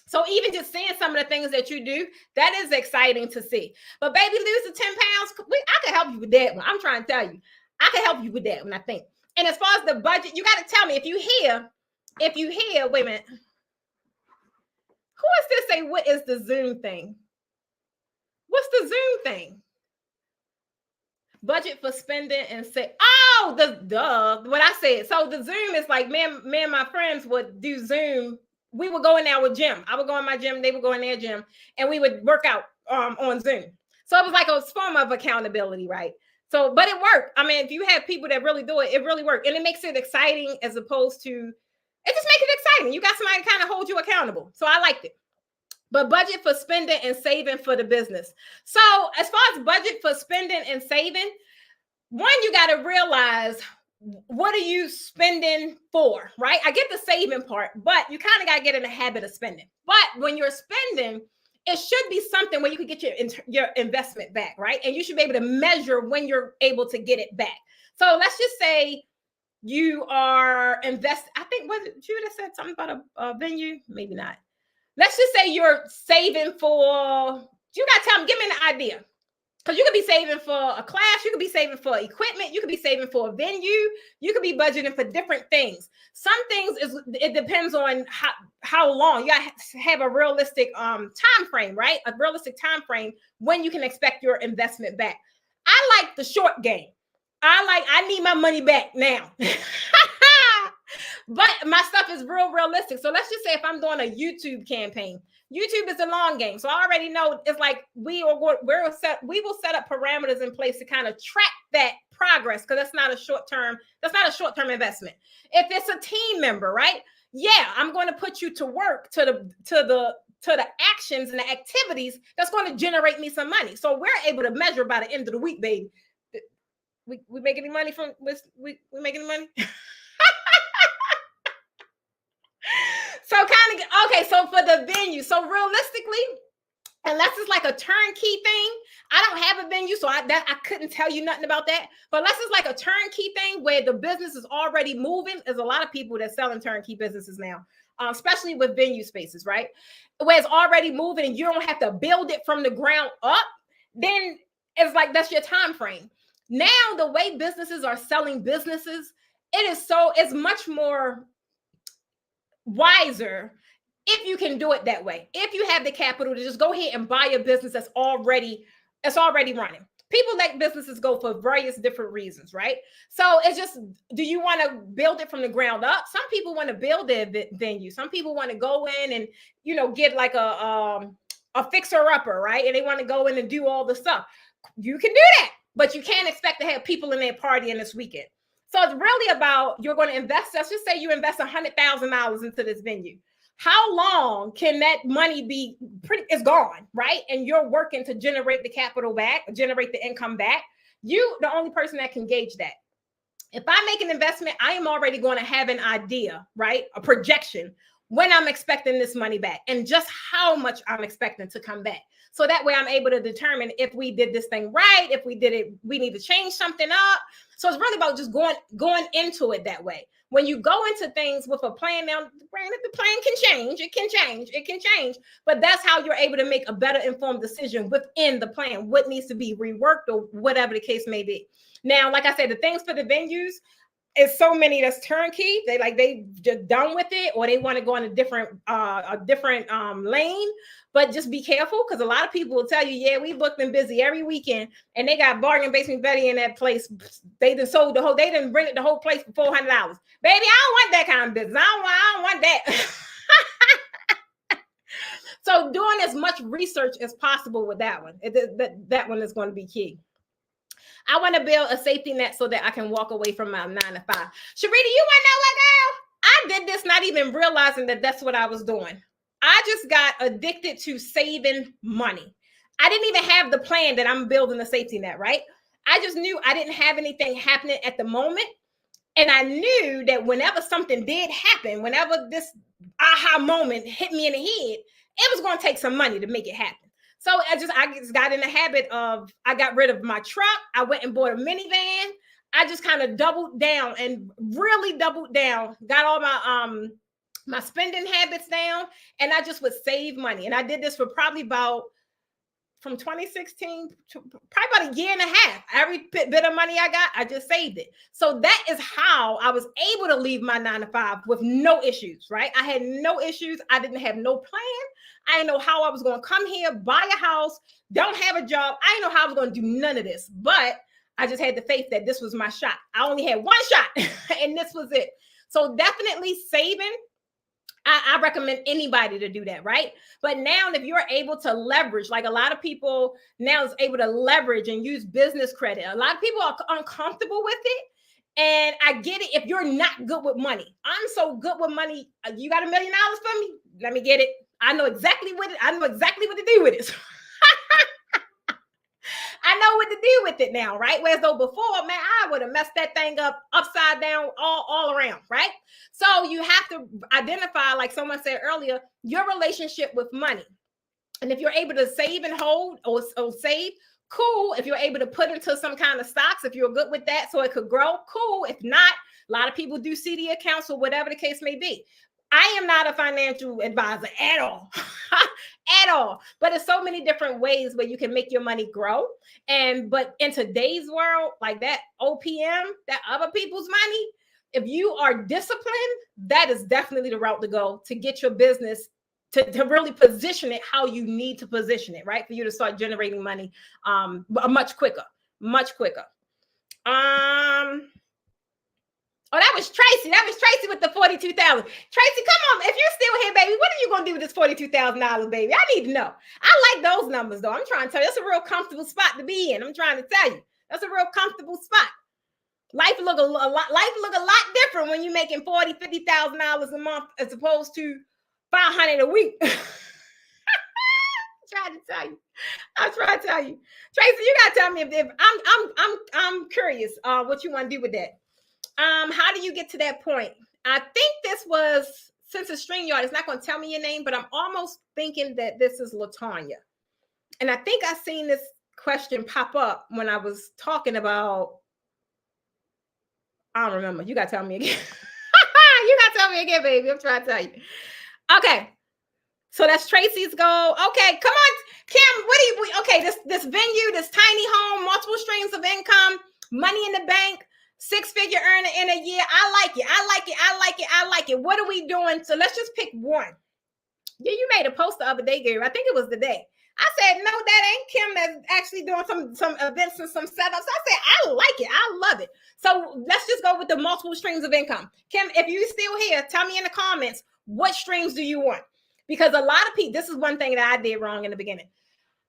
So even just seeing some of the things that you do, that is exciting to see. But baby, losing 10 pounds, I can help you with that one. I'm trying to tell you. I can help you with that one, I think. And as far as the budget, you got to tell me if you hear, wait a minute. Who is this say, what is the Zoom thing? What's the Zoom thing? Budget for spending and say, oh, what I said. So the Zoom is like, me and my friends would do Zoom. We would go in there with gym. I would go in my gym. They would go in their gym, and we would work out on Zoom. So it was like a form of accountability, right? So, but it worked. I mean, if you have people that really do it, it really worked. And it makes it exciting, as opposed to, it just makes it exciting. You got somebody to kind of hold you accountable. So I liked it. But budget for spending and saving for the business. So as far as budget for spending and saving, one, you got to realize, what are you spending for, right? I get the saving part, but you kind of got to get in the habit of spending. But when you're spending, it should be something where you can get your investment back, right? And you should be able to measure when you're able to get it back. So let's just say you are investing. I think, was it you that said something about a venue? Maybe not. Let's just say you're saving for, you got to tell them, give me an idea. Because you could be saving for a class, you could be saving for equipment, you could be saving for a venue, you could be budgeting for different things. Some things, it depends on how long. You got to have a realistic time frame, right? A realistic time frame when you can expect your investment back. I like the short game. I need my money back now. But my stuff is realistic. So let's just say if I'm doing a YouTube campaign, YouTube is a long game. So I already know it's like we will set up parameters in place to kind of track that progress, because that's not a short-term investment. If it's a team member, right? Yeah, I'm going to put you to work to the actions and the activities that's going to generate me some money. So we're able to measure by the end of the week, baby. We make any money from we make any money? So so for the venue, so realistically, unless it's like a turnkey thing, I don't have a venue, so I couldn't tell you nothing about that. But unless it's like a turnkey thing where the business is already moving, there's a lot of people that selling turnkey businesses now. especially with venue spaces, right? Where it's already moving and you don't have to build it from the ground up, then it's like that's your time frame. Now, the way businesses are selling businesses, it's much more wiser if you can do it that way. If you have the capital to just go ahead and buy a business that's already running. People let businesses go for various different reasons, right? So it's just, do you want to build it from the ground up? Some people want to build their venue. Some people want to go in and, get like a fixer-upper, right? And they want to go in and do all the stuff. You can do that, but you can't expect to have people in there partying this weekend. So it's really about, you're going to invest. Let's just say you invest $100,000 into this venue. How long can that money be it's gone, right? And you're working to generate the capital back, generate the income back. You, the only person that can gauge that. If I make an investment, I am already going to have an idea, right? A projection when I'm expecting this money back and just how much I'm expecting to come back. So that way I'm able to determine if we did this thing right, if we did it, we need to change something up. So it's really about just going into it that way. When you go into things with a plan, now, granted, the plan can change, but that's how you're able to make a better informed decision within the plan, what needs to be reworked or whatever the case may be. Now, like I said, the things for the venues, is so many that's turnkey. They just done with it, or they want to go in a different lane. But just be careful, because a lot of people will tell you, yeah, we booked them busy every weekend, and they got bargain basement Betty in that place. They done sold they didn't bring it the whole place for $400. Baby, I don't want that kind of business. I don't want that. So doing as much research as possible with that one. That one is going to be key. I want to build a safety net so that I can walk away from my 9 to 5. Sharita, you want to know what, girl? I did this not even realizing that that's what I was doing. I just got addicted to saving money. I didn't even have the plan that I'm building a safety net, right? I just knew I didn't have anything happening at the moment. And I knew that whenever something did happen, whenever this aha moment hit me in the head, it was going to take some money to make it happen. So I just got in the habit of, I got rid of my truck. I went and bought a minivan. I just kind of doubled down and really doubled down, got all my my spending habits down, and I just would save money. And I did this for probably from 2016 to probably about a year and a half. Every bit of money I got, I just saved it. So that is how I was able to leave my 9 to 5 with no issues, right? I had no issues. I didn't have no plan. I didn't know how I was going to come here, buy a house, don't have a job. I didn't know how I was going to do none of this, but I just had the faith that this was my shot. I only had one shot and this was it. So definitely saving. I recommend anybody to do that, right? But now if you're able to leverage, like a lot of people now is able to leverage and use business credit. A lot of people are uncomfortable with it. And I get it if you're not good with money. I'm so good with money. You got $1 million for me? Let me get it. I know exactly what to do with it. I know what to do with it now, right? Whereas though before, man, I would have messed that thing up upside down all around, right? So you have to identify, like someone said earlier, your relationship with money. And if you're able to save and hold or save, cool. If you're able to put into some kind of stocks, if you're good with that so it could grow, cool. If not, a lot of people do CD accounts or whatever the case may be. I am not a financial advisor at all, at all. But there's so many different ways where you can make your money grow. But in today's world, like that OPM, that other people's money, if you are disciplined, that is definitely the route to go to get your business to really position it how you need to position it, right? For you to start generating money much quicker. Oh, that was Tracy. That was Tracy with the $42,000. Tracy, come on. If you're still here, baby, what are you going to do with this $42,000, baby? I need to know. I like those numbers, though. I'm trying to tell you, that's a real comfortable spot to be in. I'm trying to tell you. That's a real comfortable spot. Life look a lot different when you're making $40,000, $50,000 a month as opposed to $500 a week. I'm trying to tell you. Tracy, you got to tell me if I'm curious what you want to do with that. How do you get to that point? I think this was, since it's StreamYard, it's not going to tell me your name, but I'm almost thinking that this is LaTanya. And I think I seen this question pop up when I was talking about, I don't remember. You got to tell me again. You got to tell me again, baby. I'm trying to tell you. Okay. So that's Tracy's goal. Okay, come on, Kim. What do you? Okay, this venue, this tiny home, multiple streams of income, money in the bank, 6-figure earner in a year. I like it. I like it. I like it. I like it. What are we doing? So let's just pick one. Yeah, you made a post the other day, Gary. I think it was the day. I said, no, that ain't Kim that's actually doing some events and some setups. I said, I like it. I love it. So let's just go with the multiple streams of income. Kim, if you're still here, tell me in the comments, what streams do you want? Because a lot of people, this is one thing that I did wrong in the beginning.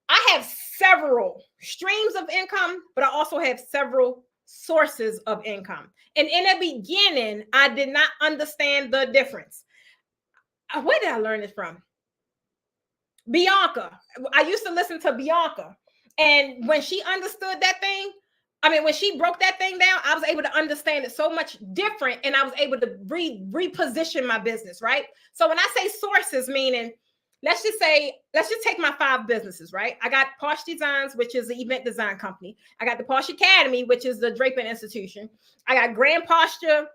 I have several streams of income, but I also have several sources of income. And in the beginning, I did not understand the difference. Where did I learn this from? Bianca. I used to listen to Bianca. And when she understood that thing, when she broke that thing down, I was able to understand it so much different. And I was able to reposition my business, right? So when I say sources, meaning, let's just take my 5 businesses, right? I got Posh Designs, which is the event design company. I got the Posh Academy, which is the draping institution. I got Grand Posture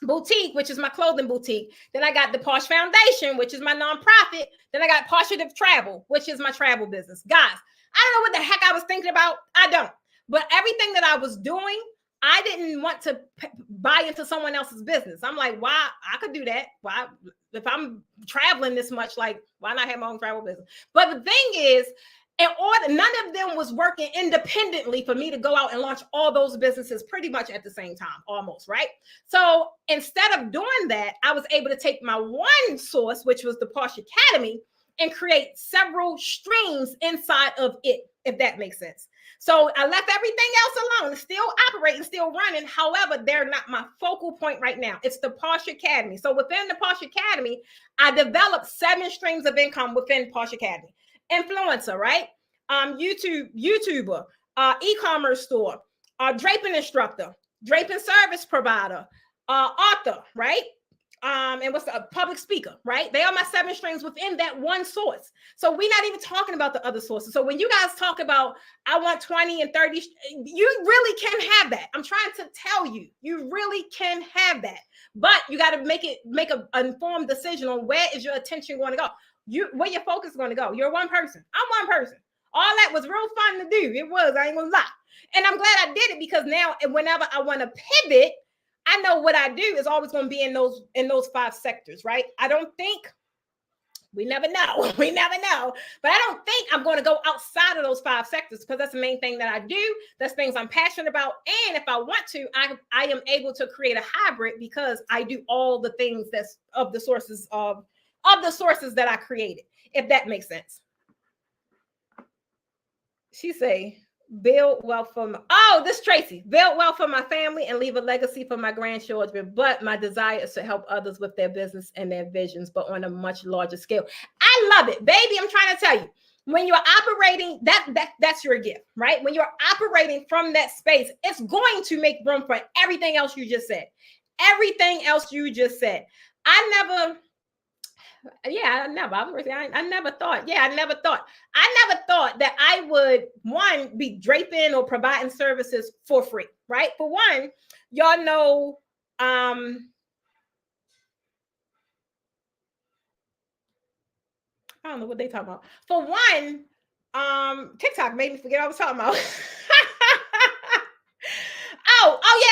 Boutique, which is my clothing boutique. Then I got the Posh Foundation, which is my nonprofit. Then I got Poshitive Travel, which is my travel business. Guys, I don't know what the heck I was thinking about. I don't. But everything that I was doing, I didn't want to buy into someone else's business. I'm like, why? I could do that. Why? If I'm traveling this much, like, why not have my own travel business? But the thing is, none of them was working independently for me to go out and launch all those businesses pretty much at the same time, almost, right? So instead of doing that, I was able to take my one source, which was the Posh Academy, and create several streams inside of it, if that makes sense. So I left everything else alone. It's still operating, still running. However, they're not my focal point right now. It's the Posh Academy. So within the Posh Academy, I developed 7 streams of income within Posh Academy. Influencer, right? YouTuber, e-commerce store, draping instructor, draping service provider, author, right? And what's the public speaker, right? They are my 7 streams within that one source. So we're not even talking about the other sources. So when you guys talk about, I want 20 and 30, you really can have that. I'm trying to tell you, you really can have that. But you got to make an informed decision on where is your attention going to go. Where your focus is going to go. You're one person. I'm one person. All that was real fun to do. It was, I ain't gonna lie. And I'm glad I did it because now whenever I want to pivot, I know what I do is always going to be in those 5 sectors, right? I don't think, we never know. We never know. But I don't think I'm going to go outside of those 5 sectors because that's the main thing that I do. That's things I'm passionate about. And if I want to, I am able to create a hybrid because I do all the things that's of the sources that I created, if that makes sense. She say, build wealth for this Tracy, build wealth for my family and leave a legacy for my grandchildren. But my desire is to help others with their business and their visions, but on a much larger scale. I love it, baby. I'm trying to tell you, when you're operating, that's your gift, right? When you're operating from that space, it's going to make room for everything else you just said. Everything else you just said. I never thought that I would, one, be draping or providing services for free, right? For one, y'all know, I don't know what they talking about. For one, TikTok made me forget what I was talking about.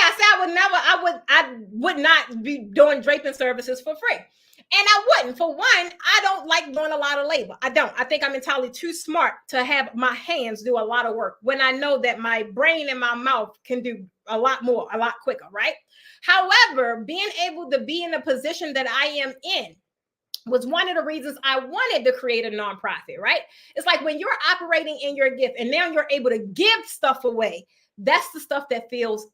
I said I would not be doing draping services for free. And I wouldn't. For one, I don't like doing a lot of labor. I don't. I think I'm entirely too smart to have my hands do a lot of work when I know that my brain and my mouth can do a lot more, a lot quicker, right? However, being able to be in the position that I am in was one of the reasons I wanted to create a nonprofit, right? It's like when you're operating in your gift and now you're able to give stuff away, that's the stuff that feels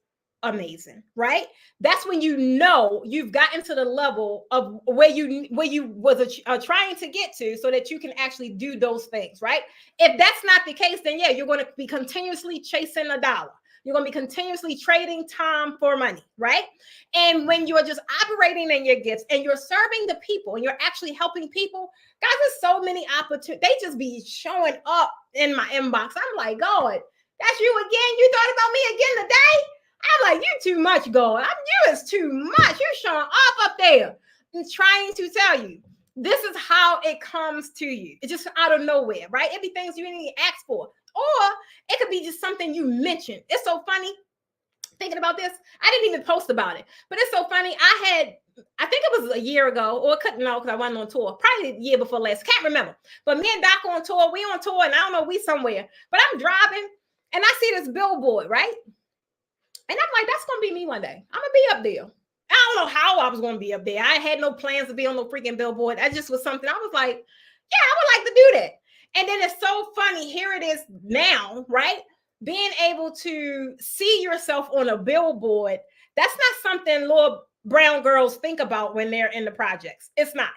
amazing, right? That's when you know you've gotten to the level of where you was trying to get to so that you can actually do those things, right? If that's not the case, then yeah, you're going to be continuously chasing a dollar. You're going to be continuously trading time for money, right? And when you're just operating in your gifts and you're serving the people and you're actually helping people, guys, there's so many opportunities. They just be showing up in my inbox. I'm like, God, that's you again? You thought about me again today? I'm like, you too much, God. You is too much. You're showing off up there. trying to tell you. This is how it comes to you. It's just out of nowhere, right? It be things you didn't even ask for. Or it could be just something you mentioned. It's so funny thinking about this. I didn't even post about it, but it's so funny. I think it was a year ago, or couldn't know because I wasn't on tour. Probably the year before last. Can't remember. But me and Doc on tour. We on tour, and I don't know, we somewhere. But I'm driving, and I see this billboard, right? And I'm like, that's gonna be me one day. I'm gonna be up there. I don't know how I was gonna be up there. I had no plans to be on no freaking billboard. That just was something I was like, yeah, I would like to do that. And then it's so funny. Here it is now, right? Being able to see yourself on a billboard. That's not something little brown girls think about when they're in the projects. It's not.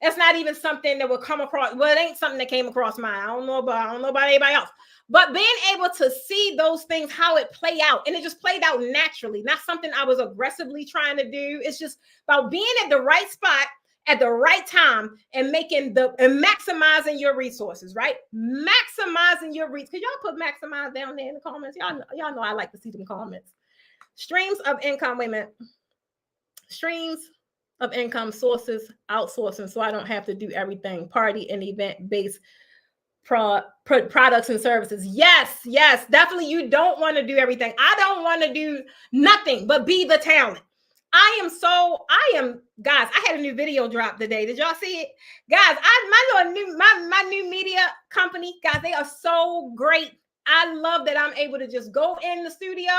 It's not even something that will come across. Well, it ain't something that came across mine. I don't know about anybody else. But being able to see those things, how it play out, and it just played out naturally, not something I was aggressively trying to do. It's just about being at the right spot at the right time and maximizing your resources, right? Maximizing your reach. Could y'all put maximize down there in the comments? Y'all know I like to see them comments. Streams of income, wait a minute. Streams of income sources, outsourcing, so I don't have to do everything. Party and event-based products and services. Yes, definitely. You don't want to do everything. I don't want to do nothing but be the talent. Guys, I had a new video drop today. Did y'all see it? Guys, my new media company, guys, they are so great. I love that I'm able to just go in the studio,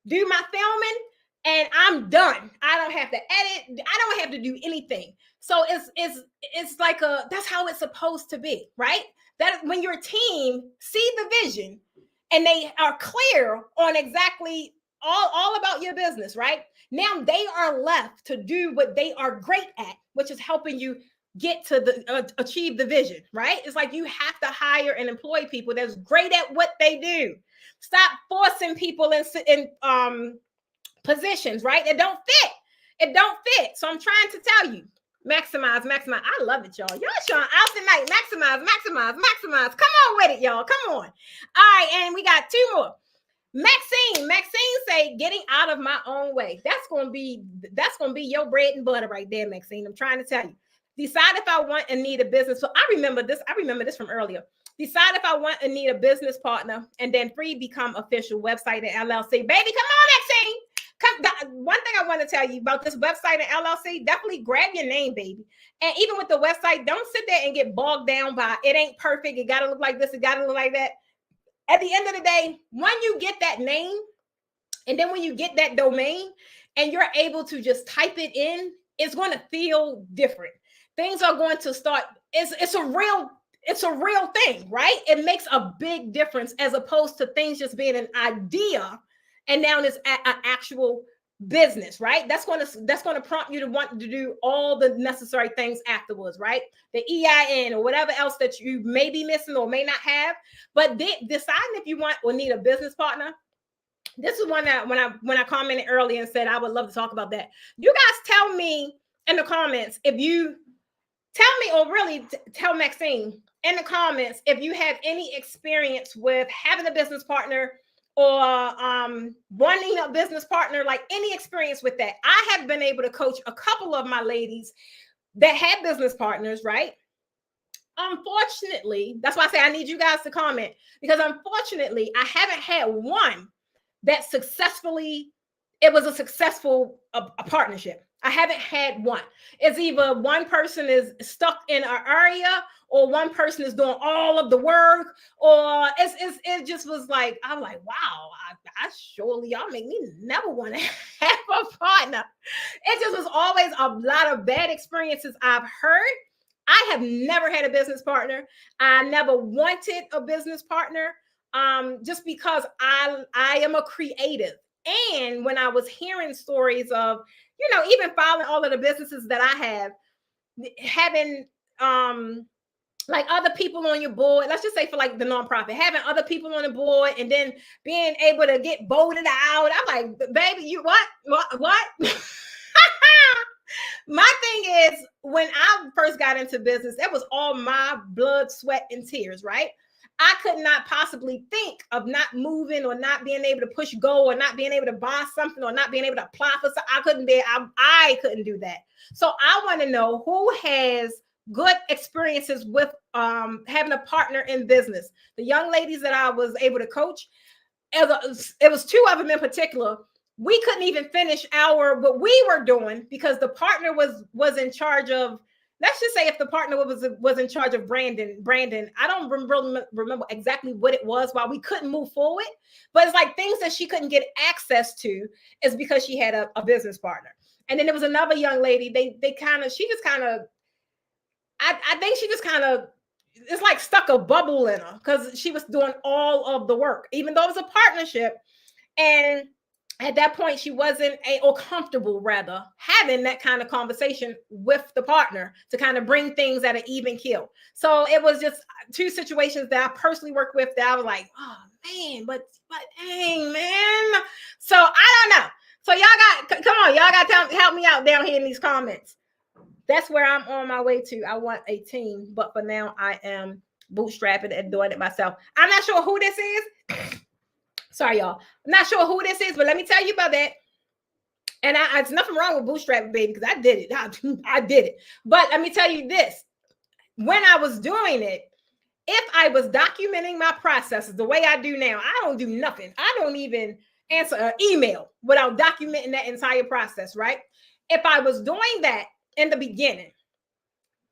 do my filming, and I'm done. I don't have to edit. I don't have to do anything. So it's like that's how it's supposed to be, right? That when your team see the vision and they are clear on exactly all about your business, right? Now they are left to do what they are great at, which is helping you get to achieve the vision, right? It's like you have to hire and employ people that's great at what they do. Stop forcing people in positions, right? It don't fit. So I'm trying to tell you, maximize. I love it, y'all. Y'all showing out tonight. Maximize. Come on with it, y'all. Come on. All right, and we got two more. Maxine say, getting out of my own way. That's gonna be your bread and butter right there, Maxine. I'm trying to tell you. Decide if I want and need a business. So I remember this from earlier. Decide if I want and need a business partner, and then free become official website and LLC. Baby, come on, Maxine. One thing I want to tell you about this website and LLC, definitely grab your name, baby. And even with the website, don't sit there and get bogged down by it ain't perfect. It got to look like this. It got to look like that. At the end of the day, when you get that name, and then when you get that domain and you're able to just type it in, it's going to feel different. Things are going to start. It's a real thing, right? It makes a big difference as opposed to things just being an idea. And now it's an actual business, right? That's going to prompt you to want to do all the necessary things afterwards, right? The EIN or whatever else that you may be missing or may not have. But deciding if you want or need a business partner. This is one that when I commented earlier and said I would love to talk about that. You guys tell me in the comments if you tell me, or really tell Maxine in the comments if you have any experience with having a business partner or wanting a business partner, like any experience with that. I have been able to coach a couple of my ladies that had business partners, right? Unfortunately, that's why I say I need you guys to comment, because unfortunately, I haven't had one that it was a successful partnership. I haven't had one. It's either one person is stuck in an area, or one person is doing all of the work, or it just was like, I'm like, wow, I surely y'all make me never want to have a partner. It just was always a lot of bad experiences I've heard. I have never had a business partner. I never wanted a business partner, just because I am a creative. And when I was hearing stories of, even following all of the businesses that I have, having like other people on your board, let's just say for like the nonprofit, having other people on the board and then being able to get voted out. I'm like, baby, you what? My thing is, when I first got into business, it was all my blood, sweat, and tears, right? I could not possibly think of not moving or not being able to push go or not being able to buy something or not being able to apply for something. I couldn't do that. So I want to know who has good experiences with having a partner in business. The young ladies that I was able to coach, it was two of them in particular. We couldn't even finish what we were doing because the partner was in charge of, let's just say if the partner was in charge of Brandon, I don't remember exactly what it was why we couldn't move forward, but it's like things that she couldn't get access to is because she had a business partner. And then there was another young lady, I think she just kind of, it's like stuck a bubble in her because she was doing all of the work, even though it was a partnership. And at that point, she wasn't comfortable, rather, having that kind of conversation with the partner to kind of bring things at an even keel. So it was just two situations that I personally worked with that I was like, oh man, but dang, man. So I don't know. So y'all got to help me out down here in these comments. That's where I'm on my way to. I want a team, but for now I am bootstrapping and doing it myself. I'm not sure who this is. Sorry, y'all. I'm not sure who this is, but let me tell you about that. And there's nothing wrong with bootstrapping, baby, because I did it. I did it. But let me tell you this. When I was doing it, if I was documenting my processes the way I do now, I don't do nothing. I don't even answer an email without documenting that entire process, right? If I was doing that in the beginning,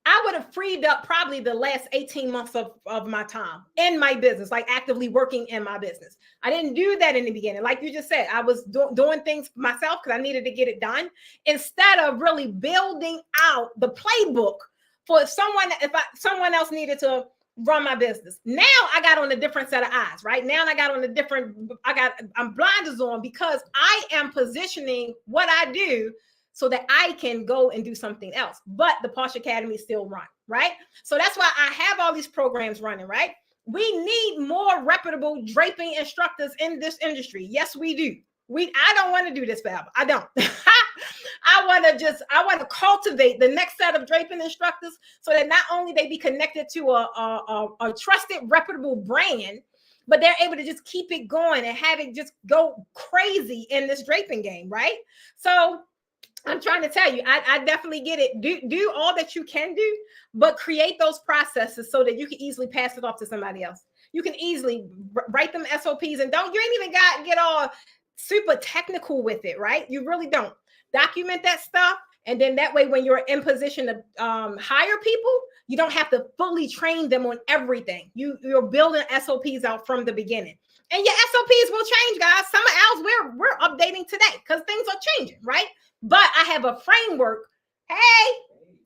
I would have freed up probably the last 18 months of my time in my business, like actively working in my business. I didn't do that in the beginning. Like you just said, I was doing things myself because I needed to get it done instead of really building out the playbook for someone else needed to run my business. Now I got on a different set of eyes, right? Now I got on I'm blinders on because I am positioning what I do so that I can go and do something else. But the Posh Academy still run, right? So that's why I have all these programs running, right? We need more reputable draping instructors in this industry. Yes, we do. I don't want to do this forever. I don't. I want to cultivate the next set of draping instructors so that not only they be connected to a trusted, reputable brand, but they're able to just keep it going and have it just go crazy in this draping game, right? So I'm trying to tell you, I definitely get it. Do all that you can do, but create those processes so that you can easily pass it off to somebody else. You can easily write them SOPs and you ain't even got to get all super technical with it, right? You really don't. Document that stuff. And then that way, when you're in position to hire people, you don't have to fully train them on everything. You're building SOPs out from the beginning. And your SOPs will change, guys. Some else we're updating today because things are changing, right? But I have a framework. Hey,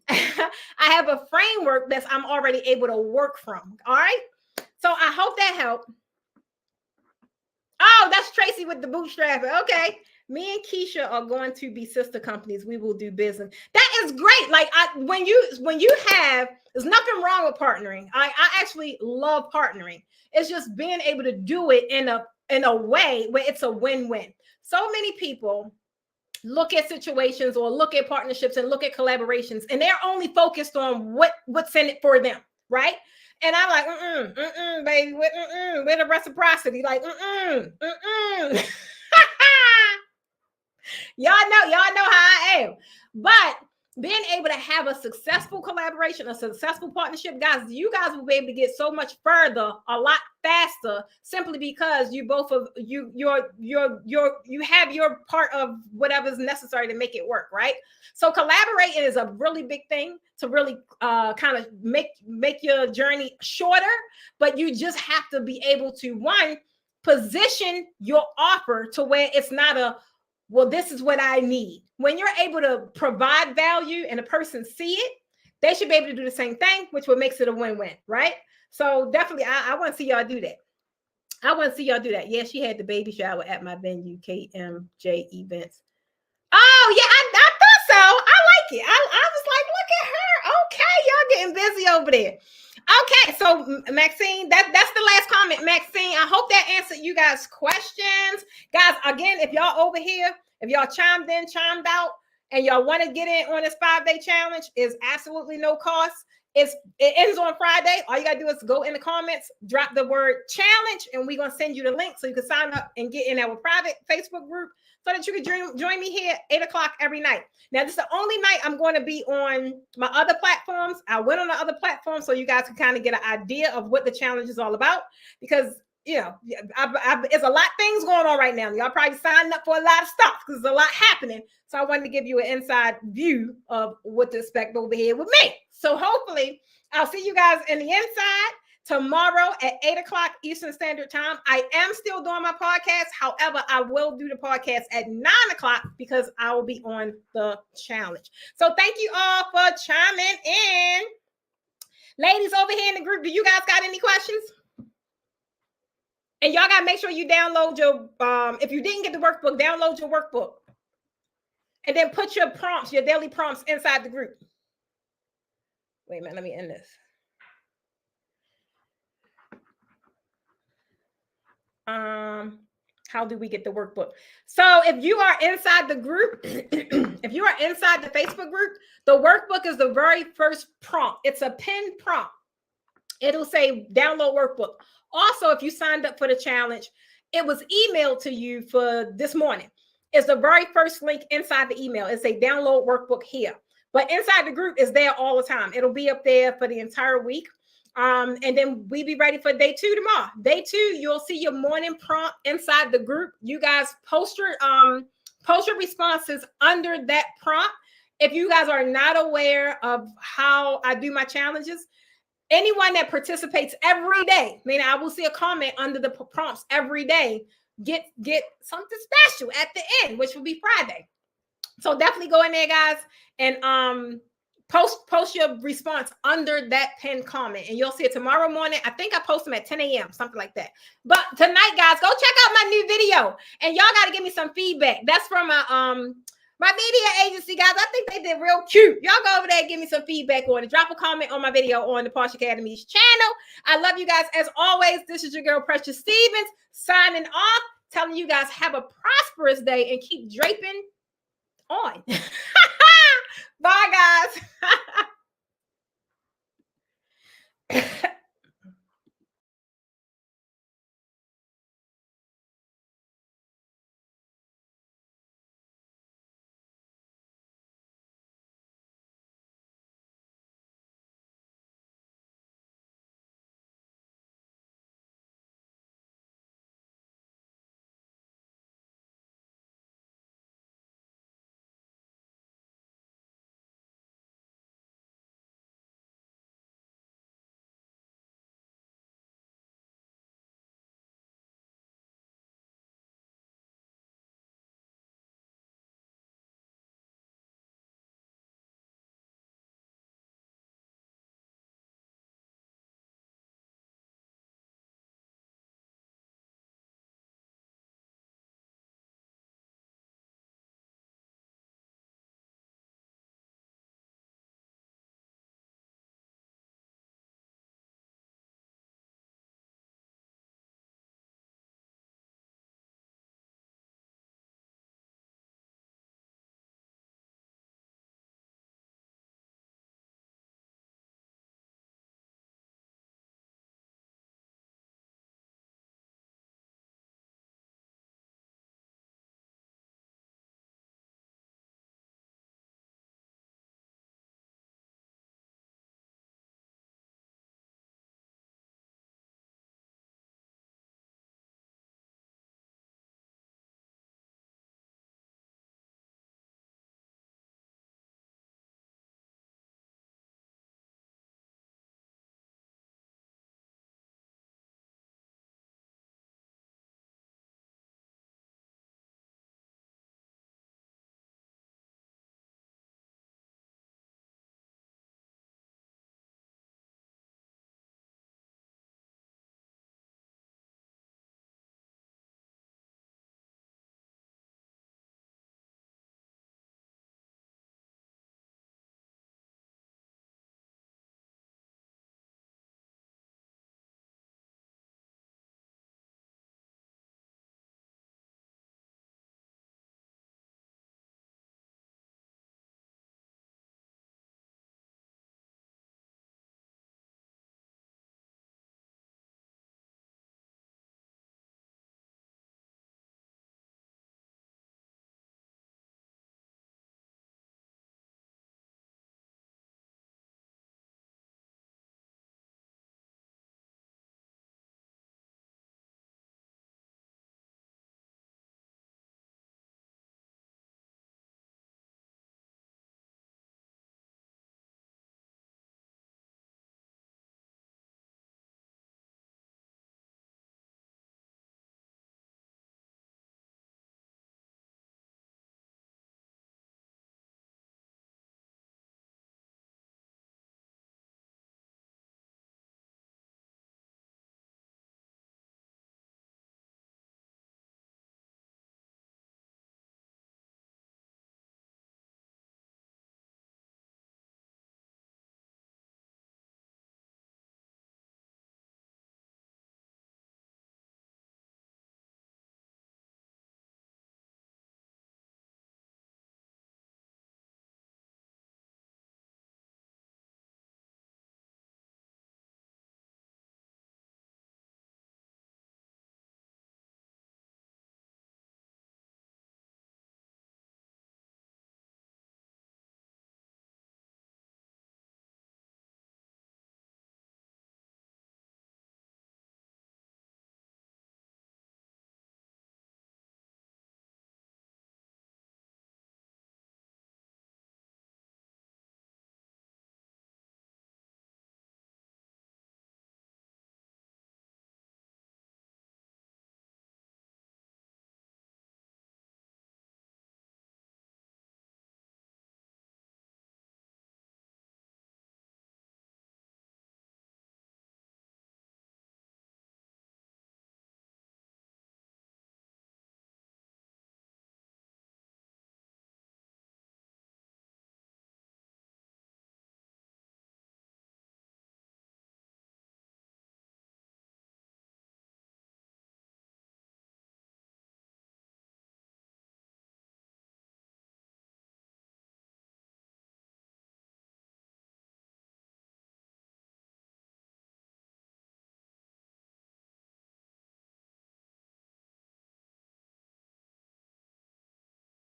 I have a framework that I'm already able to work from. All right. So I hope that helped. Oh, that's Tracy with the bootstrapping. Okay. Me and Keisha are going to be sister companies. We will do business. That is great. Like when you have, there's nothing wrong with partnering. I actually love partnering. It's just being able to do it in a way where it's a win-win. So many people look at situations or look at partnerships and look at collaborations, and they're only focused on what's in it for them, right? And I'm like, baby, with a reciprocity, like, y'all know how I am. But being able to have a successful collaboration, a successful partnership, guys, you guys will be able to get so much further a lot faster simply because you both of you have your part of whatever's necessary to make it work, right? So collaborating is a really big thing to really kind of make your journey shorter, but you just have to be able to position your offer to where it's not well, this is what I need. When you're able to provide value and a person see it, they should be able to do the same thing, which what makes it a win-win, right? So definitely, I want to see y'all do that. I want to see y'all do that. Yeah, she had the baby shower at my venue, KMJ Events. Oh, yeah, I thought so. I like it. I was like, look at her. Okay, y'all getting busy over there. Okay, so Maxine, that's the last comment, Maxine. I hope that answered you guys' questions. Guys, again, if y'all over here, if y'all chimed out, and y'all want to get in on this 5-day challenge, is absolutely no cost. It ends on Friday. All you gotta do is go in the comments, drop the word challenge, and we're gonna send you the link so you can sign up and get in our private Facebook group so that you can join me here at 8 o'clock every night. Now, this is the only night I'm going to be on my other platforms. I went on the other platforms so you guys can kind of get an idea of what the challenge is all about, because you know, it's a lot of things going on right now. Y'all probably signed up for a lot of stuff because there's a lot happening. So I wanted to give you an inside view of what to expect over here with me. So hopefully I'll see you guys in the inside tomorrow at 8 o'clock Eastern Standard Time. I am still doing my podcast. However, I will do the podcast at 9 o'clock because I will be on the challenge. So thank you all for chiming in. Ladies over here in the group, do you guys got any questions? And y'all got to make sure you download your, if you didn't get the workbook, download your workbook. And then put your prompts, your daily prompts inside the group. Wait a minute, let me end this. How do we get the workbook? So if you are inside the group, if you are inside the Facebook group, the workbook is the very first prompt. It's a pinned prompt. It'll say download workbook. Also, if you signed up for the challenge, it was emailed to you for this morning. It's the very first link inside the email. It's a download workbook here. But inside the group is there all the time. It'll be up there for the entire week. And then we be ready for day 2 tomorrow. Day 2, you'll see your morning prompt inside the group. You guys post your responses under that prompt. If you guys are not aware of how I do my challenges, anyone that participates every day, meaning I will see a comment under the prompts every day, get something special at the end, which will be Friday. So definitely go in there, guys, and post your response under that pinned comment, and you'll see it tomorrow morning. I think I post them at 10 a.m., something like that. But tonight, guys, go check out my new video, and y'all got to give me some feedback. That's from my media agency, guys. I think they did real cute. Y'all go over there and give me some feedback on it. Drop a comment on my video on the Posh Academy's channel. I love you guys. As always, this is your girl, Precious Stevens, signing off, telling you guys have a prosperous day and keep draping on.